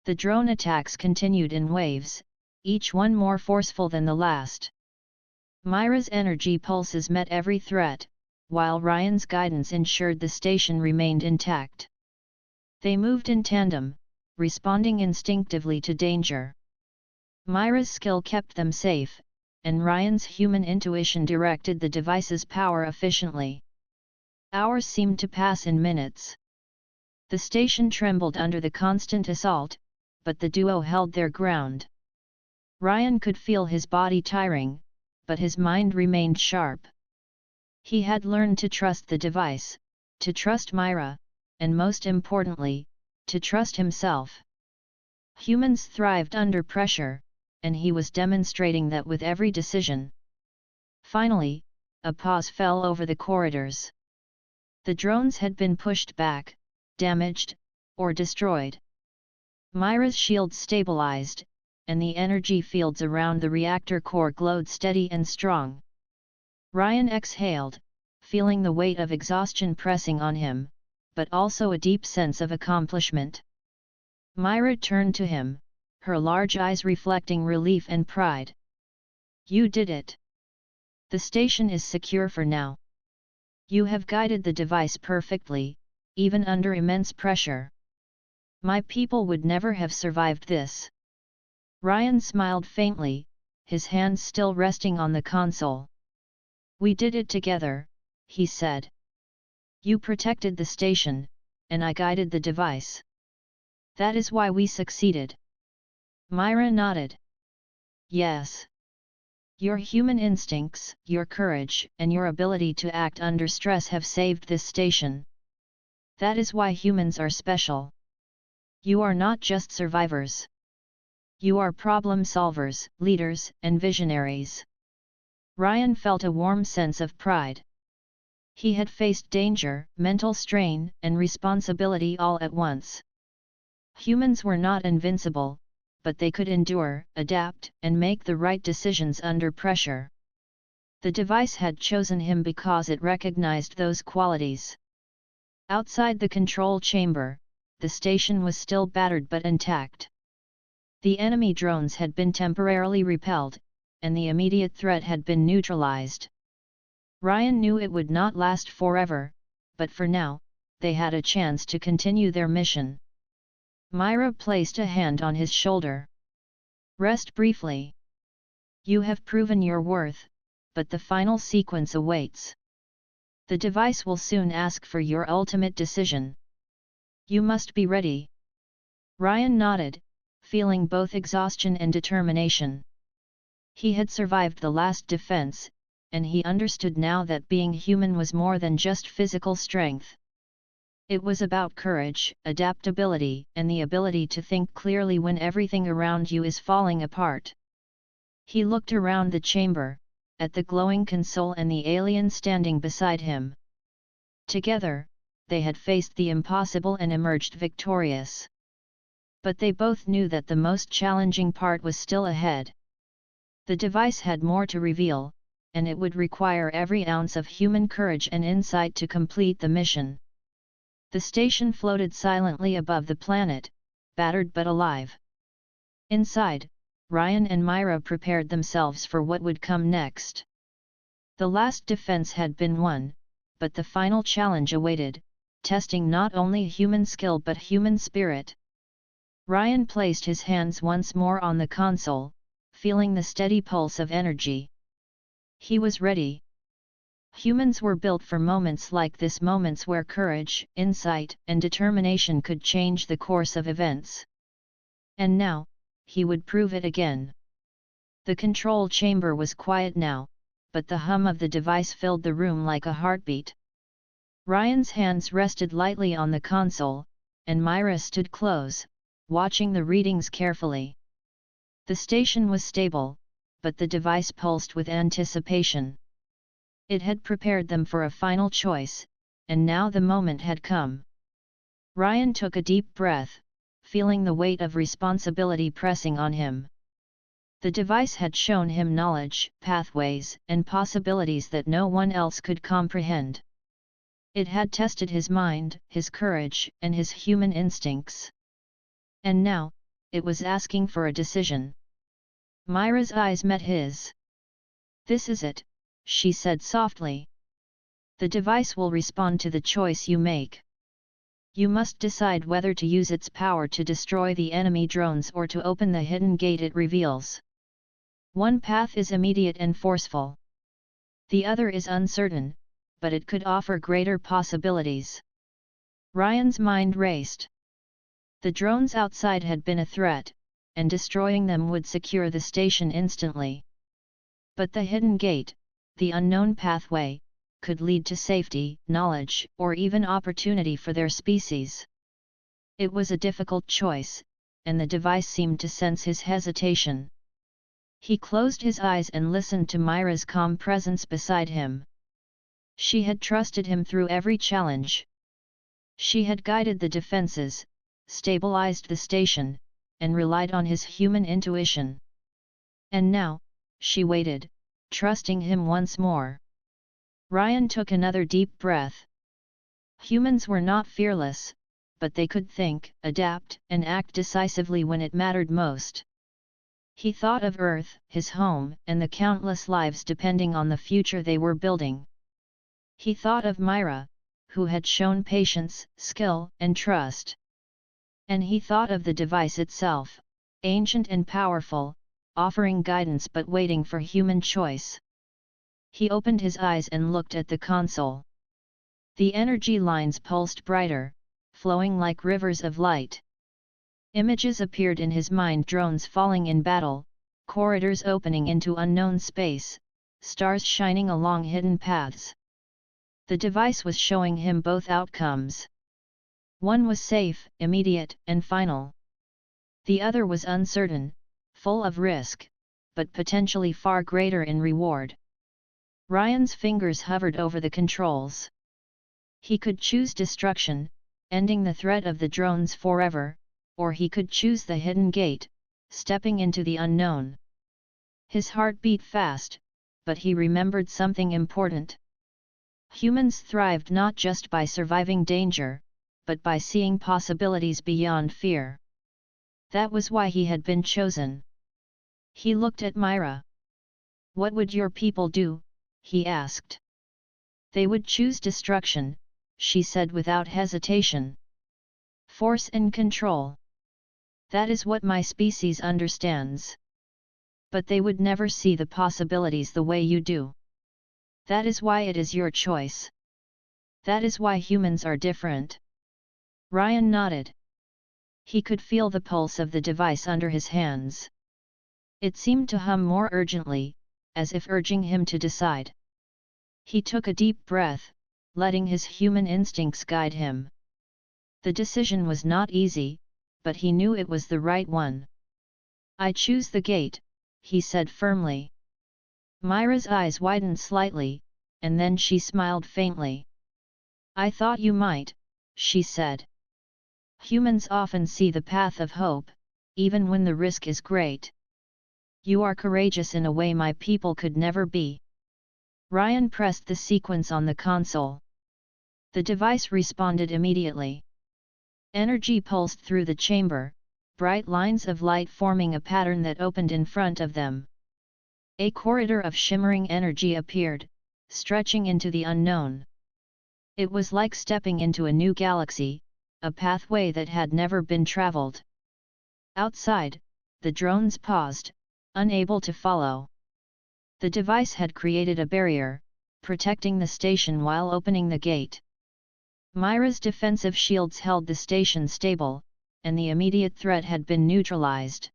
The drone attacks continued in waves, each one more forceful than the last. Myra's energy pulses met every threat, while Ryan's guidance ensured the station remained intact. They moved in tandem, responding instinctively to danger. Myra's skill kept them safe, and Ryan's human intuition directed the device's power efficiently. Hours seemed to pass in minutes. The station trembled under the constant assault, but the duo held their ground. Ryan could feel his body tiring, but his mind remained sharp. He had learned to trust the device, to trust Myra, and most importantly, to trust himself. Humans thrived under pressure, and he was demonstrating that with every decision. Finally, a pause fell over the corridors. The drones had been pushed back, damaged, or destroyed. Myra's shields stabilized, and the energy fields around the reactor core glowed steady and strong. Ryan exhaled, feeling the weight of exhaustion pressing on him, but also a deep sense of accomplishment. Myra turned to him, her large eyes reflecting relief and pride. "You did it. The station is secure for now. You have guided the device perfectly, even under immense pressure. My people would never have survived this." Ryan smiled faintly, his hands still resting on the console. "We did it together," he said. "You protected the station, and I guided the device. That is why we succeeded." Myra nodded. "Yes. Your human instincts, your courage, and your ability to act under stress have saved this station. That is why humans are special. You are not just survivors. You are problem solvers, leaders, and visionaries." Ryan felt a warm sense of pride. He had faced danger, mental strain, and responsibility all at once. Humans were not invincible, but they could endure, adapt, and make the right decisions under pressure. The device had chosen him because it recognized those qualities. Outside the control chamber, the station was still battered but intact. The enemy drones had been temporarily repelled, and the immediate threat had been neutralized. Ryan knew it would not last forever, but for now, they had a chance to continue their mission. Myra placed a hand on his shoulder. "Rest briefly. You have proven your worth, but the final sequence awaits. The device will soon ask for your ultimate decision. You must be ready." Ryan nodded, feeling both exhaustion and determination. He had survived the last defense, and he understood now that being human was more than just physical strength. It was about courage, adaptability, and the ability to think clearly when everything around you is falling apart. He looked around the chamber, at the glowing console and the alien standing beside him. Together, they had faced the impossible and emerged victorious. But they both knew that the most challenging part was still ahead. The device had more to reveal, and it would require every ounce of human courage and insight to complete the mission. The station floated silently above the planet, battered but alive. Inside, Ryan and Myra prepared themselves for what would come next. The last defense had been won, but the final challenge awaited, testing not only human skill but human spirit. Ryan placed his hands once more on the console, feeling the steady pulse of energy. He was ready. Humans were built for moments like this, moments where courage, insight, and determination could change the course of events. And now, he would prove it again. The control chamber was quiet now, but the hum of the device filled the room like a heartbeat. Ryan's hands rested lightly on the console, and Myra stood close, watching the readings carefully. The station was stable, but the device pulsed with anticipation. It had prepared them for a final choice, and now the moment had come. Ryan took a deep breath, feeling the weight of responsibility pressing on him. The device had shown him knowledge, pathways, and possibilities that no one else could comprehend. It had tested his mind, his courage, and his human instincts. And now, it was asking for a decision. Myra's eyes met his. "This is it," she said softly. "The device will respond to the choice you make. You must decide whether to use its power to destroy the enemy drones or to open the hidden gate it reveals. One path is immediate and forceful. The other is uncertain, but it could offer greater possibilities." Ryan's mind raced. The drones outside had been a threat, and destroying them would secure the station instantly. But the hidden gate, the unknown pathway, could lead to safety, knowledge, or even opportunity for their species. It was a difficult choice, and the device seemed to sense his hesitation. He closed his eyes and listened to Myra's calm presence beside him. She had trusted him through every challenge. She had guided the defenses, stabilized the station, and relied on his human intuition. And now, she waited, trusting him once more. Ryan took another deep breath. Humans were not fearless, but they could think, adapt, and act decisively when it mattered most. He thought of Earth, his home, and the countless lives depending on the future they were building. He thought of Myra, who had shown patience, skill, and trust. And he thought of the device itself, ancient and powerful, offering guidance but waiting for human choice. He opened his eyes and looked at the console. The energy lines pulsed brighter, flowing like rivers of light. Images appeared in his mind: drones falling in battle, corridors opening into unknown space, stars shining along hidden paths. The device was showing him both outcomes. One was safe, immediate, and final. The other was uncertain, full of risk, but potentially far greater in reward. Ryan's fingers hovered over the controls. He could choose destruction, ending the threat of the drones forever, or he could choose the hidden gate, stepping into the unknown. His heart beat fast, but he remembered something important. Humans thrived not just by surviving danger, but by seeing possibilities beyond fear. That was why he had been chosen. He looked at Myra. "What would your people do?" he asked. "They would choose destruction," she said without hesitation. "Force and control. That is what my species understands. But they would never see the possibilities the way you do. That is why it is your choice. That is why humans are different." Ryan nodded. He could feel the pulse of the device under his hands. It seemed to hum more urgently, as if urging him to decide. He took a deep breath, letting his human instincts guide him. The decision was not easy, but he knew it was the right one. "I choose the gate," he said firmly. Myra's eyes widened slightly, and then she smiled faintly. "I thought you might," she said. "Humans often see the path of hope, even when the risk is great. You are courageous in a way my people could never be." Ryan pressed the sequence on the console. The device responded immediately. Energy pulsed through the chamber, bright lines of light forming a pattern that opened in front of them. A corridor of shimmering energy appeared, stretching into the unknown. It was like stepping into a new galaxy, a pathway that had never been traveled. Outside, the drones paused, unable to follow. The device had created a barrier, protecting the station while opening the gate. Myra's defensive shields held the station stable, and the immediate threat had been neutralized.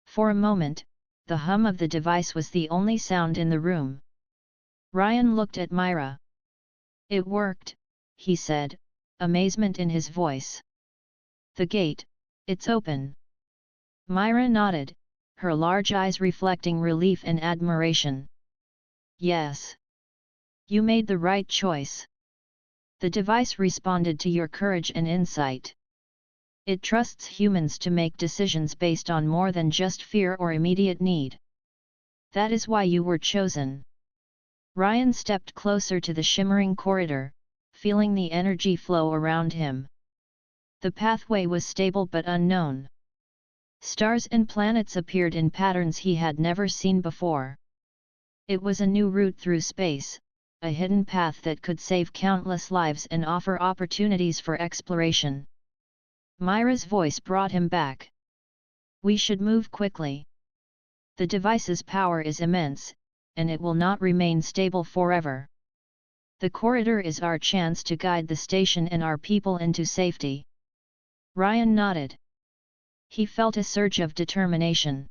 For a moment, the hum of the device was the only sound in the room. Ryan looked at Myra. "It worked," he said, amazement in his voice. "The gate, it's open." Myra nodded, her large eyes reflecting relief and admiration. "Yes. You made the right choice. The device responded to your courage and insight. It trusts humans to make decisions based on more than just fear or immediate need. That is why you were chosen." Ryan stepped closer to the shimmering corridor, feeling the energy flow around him. The pathway was stable but unknown. Stars and planets appeared in patterns he had never seen before. It was a new route through space, a hidden path that could save countless lives and offer opportunities for exploration. Myra's voice brought him back. "We should move quickly. The device's power is immense, and it will not remain stable forever. The corridor is our chance to guide the station and our people into safety." Ryan nodded. He felt a surge of determination.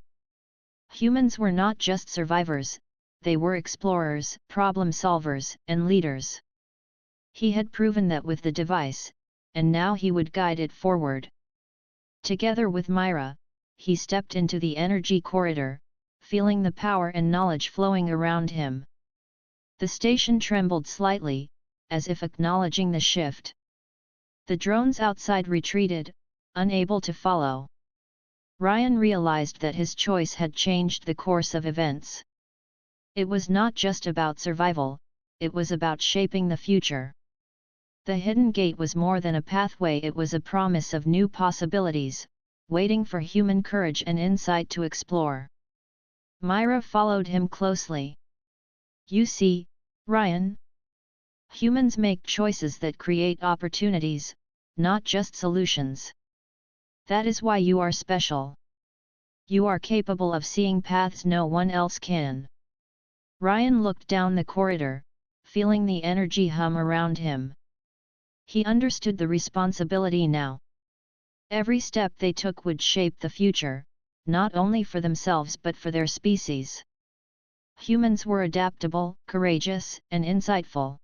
Humans were not just survivors, they were explorers, problem solvers, and leaders. He had proven that with the device, and now he would guide it forward. Together with Myra, he stepped into the energy corridor, feeling the power and knowledge flowing around him. The station trembled slightly, as if acknowledging the shift. The drones outside retreated, unable to follow. Ryan realized that his choice had changed the course of events. It was not just about survival, it was about shaping the future. The hidden gate was more than a pathway, it was a promise of new possibilities, waiting for human courage and insight to explore. Myra followed him closely. "You see, Ryan? Humans make choices that create opportunities, not just solutions. That is why you are special." You are capable of seeing paths no one else can. Ryan looked down the corridor, feeling the energy hum around him. He understood the responsibility now. Every step they took would shape the future, not only for themselves but for their species. Humans were adaptable, courageous, and insightful.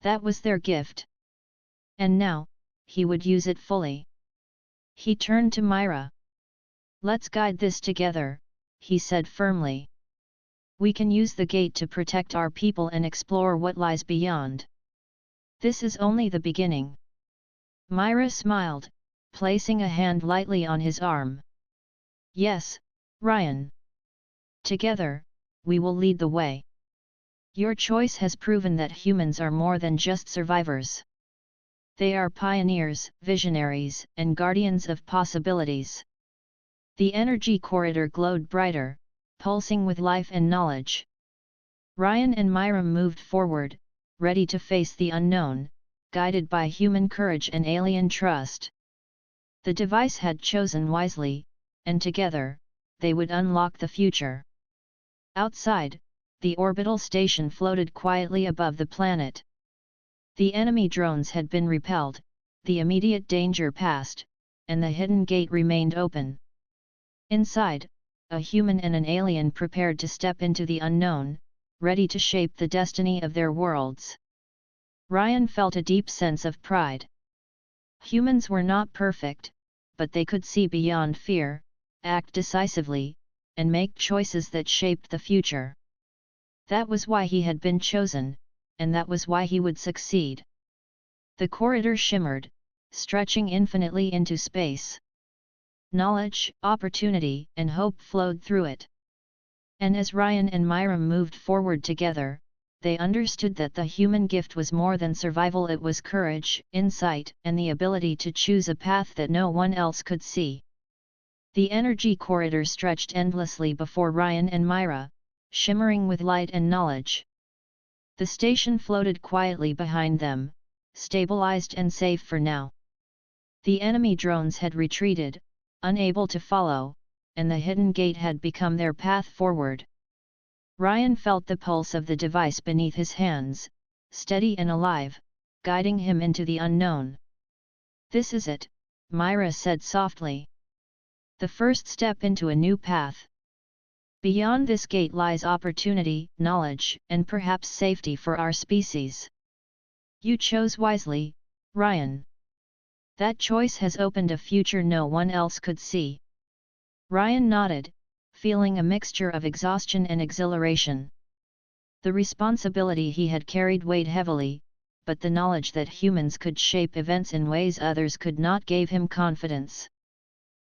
That was their gift. And now, he would use it fully. He turned to Myra. "Let's guide this together," he said firmly. "We can use the gate to protect our people and explore what lies beyond. This is only the beginning." Myra smiled, placing a hand lightly on his arm. "Yes, Ryan. Together, we will lead the way. Your choice has proven that humans are more than just survivors. They are pioneers, visionaries, and guardians of possibilities." The energy corridor glowed brighter, pulsing with life and knowledge. Ryan and Myra moved forward, ready to face the unknown, guided by human courage and alien trust. The device had chosen wisely, and together, they would unlock the future. Outside, the orbital station floated quietly above the planet. The enemy drones had been repelled, the immediate danger passed, and the hidden gate remained open. Inside, a human and an alien prepared to step into the unknown, ready to shape the destiny of their worlds. Ryan felt a deep sense of pride. Humans were not perfect, but they could see beyond fear, act decisively, and make choices that shaped the future. That was why he had been chosen, and that was why he would succeed. The corridor shimmered, stretching infinitely into space. Knowledge, opportunity, and hope flowed through it. And as Ryan and Myra moved forward together, they understood that the human gift was more than survival. It was courage, insight, and the ability to choose a path that no one else could see. The energy corridor stretched endlessly before Ryan and Myra, shimmering with light and knowledge. The station floated quietly behind them, stabilized and safe for now. The enemy drones had retreated, unable to follow, and the hidden gate had become their path forward. Ryan felt the pulse of the device beneath his hands, steady and alive, guiding him into the unknown. "This is it," Myra said softly. "The first step into a new path. Beyond this gate lies opportunity, knowledge, and perhaps safety for our species. You chose wisely, Ryan. That choice has opened a future no one else could see." Ryan nodded, feeling a mixture of exhaustion and exhilaration. The responsibility he had carried weighed heavily, but the knowledge that humans could shape events in ways others could not gave him confidence.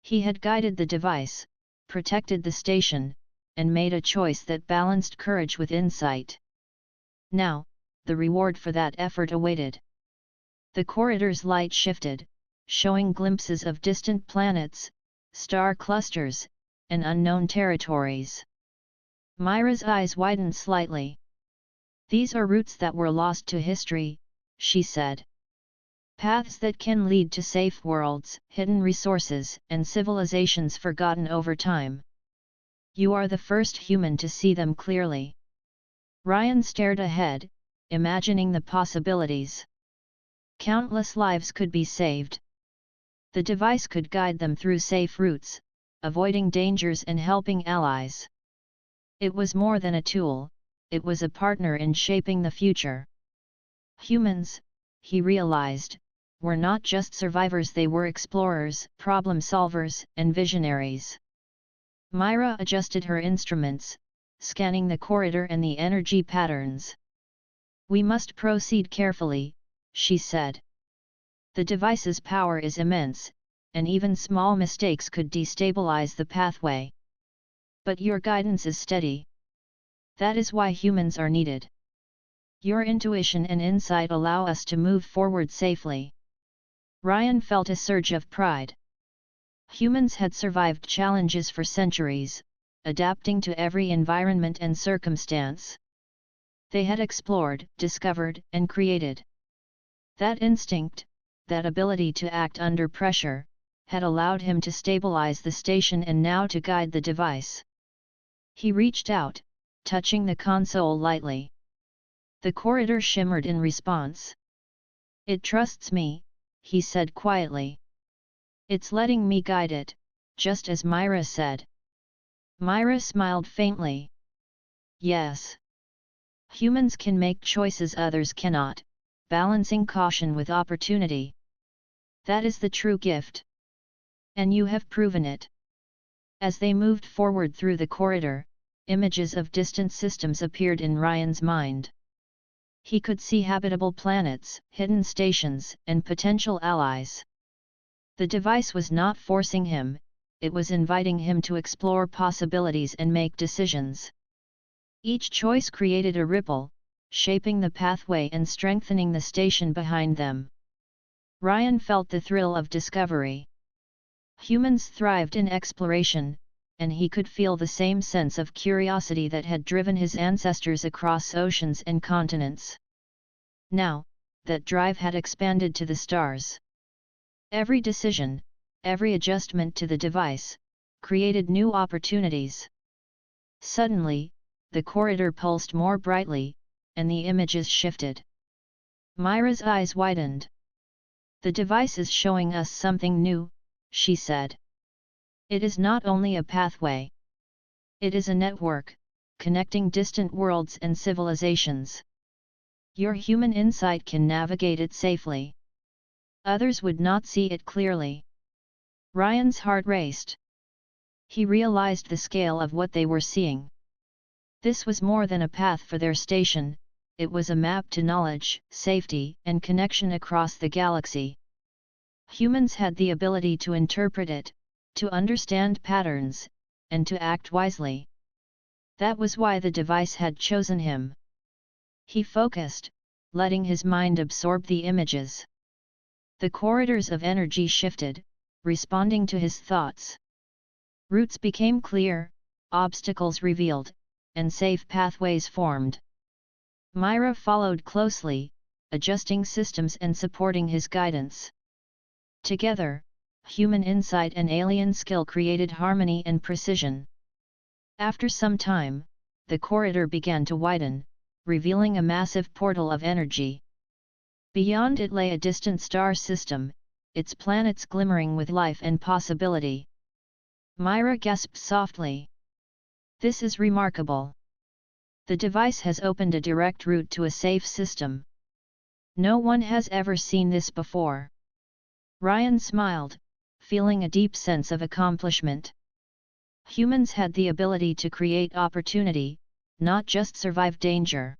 He had guided the device, protected the station, and made a choice that balanced courage with insight. Now, the reward for that effort awaited. The corridor's light shifted, showing glimpses of distant planets, star clusters, and unknown territories. Myra's eyes widened slightly. "These are routes that were lost to history," she said. "Paths that can lead to safe worlds, hidden resources, and civilizations forgotten over time. You are the first human to see them clearly." Ryan stared ahead, imagining the possibilities. Countless lives could be saved. The device could guide them through safe routes, avoiding dangers and helping allies. It was more than a tool, it was a partner in shaping the future. Humans, he realized, were not just survivors, they were explorers, problem solvers, and visionaries. Myra adjusted her instruments, scanning the corridor and the energy patterns. "We must proceed carefully," she said. "The device's power is immense, and even small mistakes could destabilize the pathway. But your guidance is steady. That is why humans are needed. Your intuition and insight allow us to move forward safely." Ryan felt a surge of pride. Humans had survived challenges for centuries, adapting to every environment and circumstance. They had explored, discovered, and created. That instinct, that ability to act under pressure, had allowed him to stabilize the station and now to guide the device. He reached out, touching the console lightly. The corridor shimmered in response. "It trusts me," he said quietly. "It's letting me guide it, just as Myra said." Myra smiled faintly. "Yes. Humans can make choices others cannot, balancing caution with opportunity. That is the true gift. And you have proven it." As they moved forward through the corridor, images of distant systems appeared in Ryan's mind. He could see habitable planets, hidden stations, and potential allies. The device was not forcing him, it was inviting him to explore possibilities and make decisions. Each choice created a ripple, shaping the pathway and strengthening the station behind them. Ryan felt the thrill of discovery. Humans thrived in exploration, and he could feel the same sense of curiosity that had driven his ancestors across oceans and continents. Now, that drive had expanded to the stars. Every decision, every adjustment to the device, created new opportunities. Suddenly, the corridor pulsed more brightly, and the images shifted. Myra's eyes widened. "The device is showing us something new," she said. "It is not only a pathway. It is a network, connecting distant worlds and civilizations. Your human insight can navigate it safely. Others would not see it clearly." Ryan's heart raced. He realized the scale of what they were seeing. This was more than a path for their station, it was a map to knowledge, safety, and connection across the galaxy. Humans had the ability to interpret it, to understand patterns, and to act wisely. That was why the device had chosen him. He focused, letting his mind absorb the images. The corridors of energy shifted, responding to his thoughts. Routes became clear, obstacles revealed, and safe pathways formed. Myra followed closely, adjusting systems and supporting his guidance. Together, human insight and alien skill created harmony and precision. After some time, the corridor began to widen, revealing a massive portal of energy. Beyond it lay a distant star system, its planets glimmering with life and possibility. Myra gasped softly. "This is remarkable. The device has opened a direct route to a safe system. No one has ever seen this before." Ryan smiled, feeling a deep sense of accomplishment. Humans had the ability to create opportunity, not just survive danger.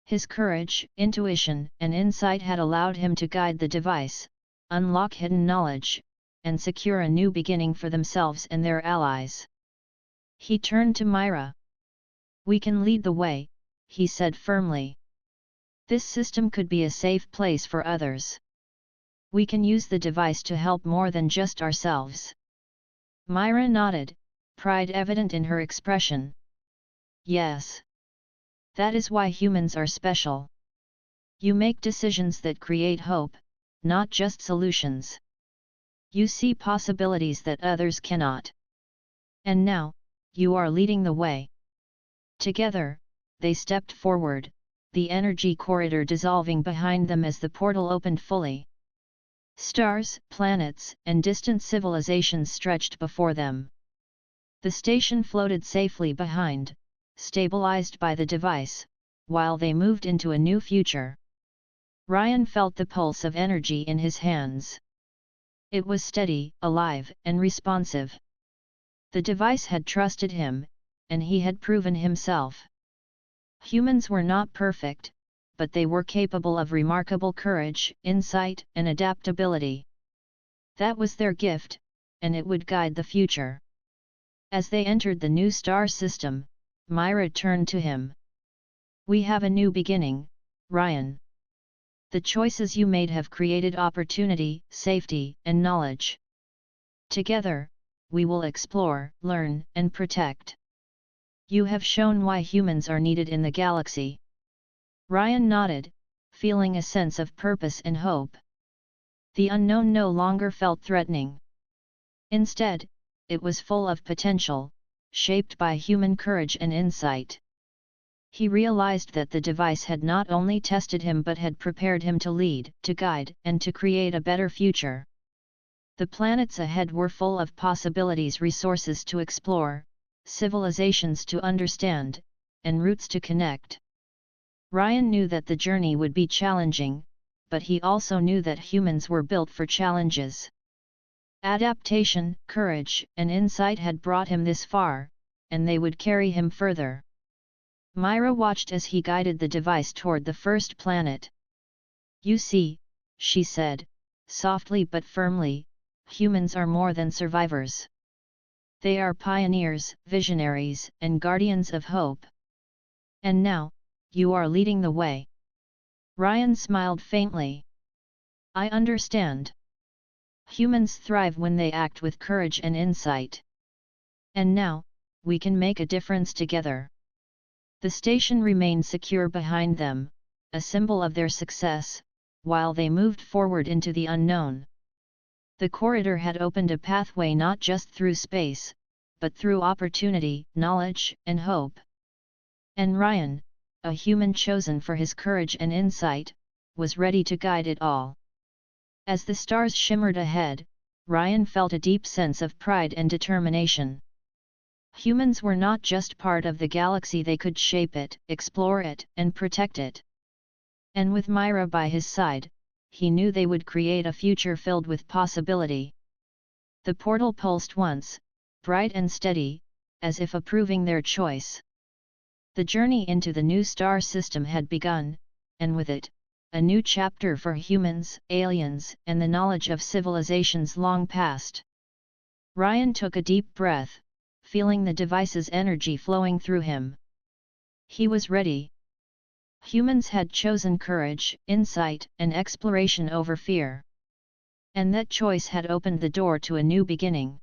His courage, intuition, and insight had allowed him to guide the device, unlock hidden knowledge, and secure a new beginning for themselves and their allies. He turned to Myra. "We can lead the way," he said firmly. "This system could be a safe place for others. We can use the device to help more than just ourselves." Myra nodded, pride evident in her expression. "Yes. That is why humans are special. You make decisions that create hope, not just solutions. You see possibilities that others cannot. And now, you are leading the way." Together, they stepped forward, the energy corridor dissolving behind them as the portal opened fully. Stars, planets, and distant civilizations stretched before them. The station floated safely behind, stabilized by the device, while they moved into a new future. Ryan felt the pulse of energy in his hands. It was steady, alive, and responsive. The device had trusted him, and he had proven himself. Humans were not perfect, but they were capable of remarkable courage, insight, and adaptability. That was their gift, and it would guide the future. As they entered the new star system, Myra turned to him. "We have a new beginning, Ryan. The choices you made have created opportunity, safety, and knowledge. Together, we will explore, learn, and protect. You have shown why humans are needed in the galaxy." Ryan nodded, feeling a sense of purpose and hope. The unknown no longer felt threatening. Instead, it was full of potential, shaped by human courage and insight. He realized that the device had not only tested him but had prepared him to lead, to guide, and to create a better future. The planets ahead were full of possibilities, resources to explore, civilizations to understand, and routes to connect. Ryan knew that the journey would be challenging, but he also knew that humans were built for challenges. Adaptation, courage, and insight had brought him this far, and they would carry him further. Myra watched as he guided the device toward the first planet. "You see," she said, softly but firmly, "humans are more than survivors. They are pioneers, visionaries, and guardians of hope. And now, you are leading the way." Ryan smiled faintly. "I understand. Humans thrive when they act with courage and insight. And now, we can make a difference together." The station remained secure behind them, a symbol of their success, while they moved forward into the unknown. The corridor had opened a pathway not just through space, but through opportunity, knowledge, and hope. And Ryan, a human chosen for his courage and insight, was ready to guide it all. As the stars shimmered ahead, Ryan felt a deep sense of pride and determination. Humans were not just part of the galaxy, they could shape it, explore it, and protect it. And with Myra by his side, he knew they would create a future filled with possibility. The portal pulsed once, bright and steady, as if approving their choice. The journey into the new star system had begun, and with it, a new chapter for humans, aliens, and the knowledge of civilizations long past. Ryan took a deep breath, feeling the device's energy flowing through him. He was ready. Humans had chosen courage, insight, and exploration over fear. And that choice had opened the door to a new beginning.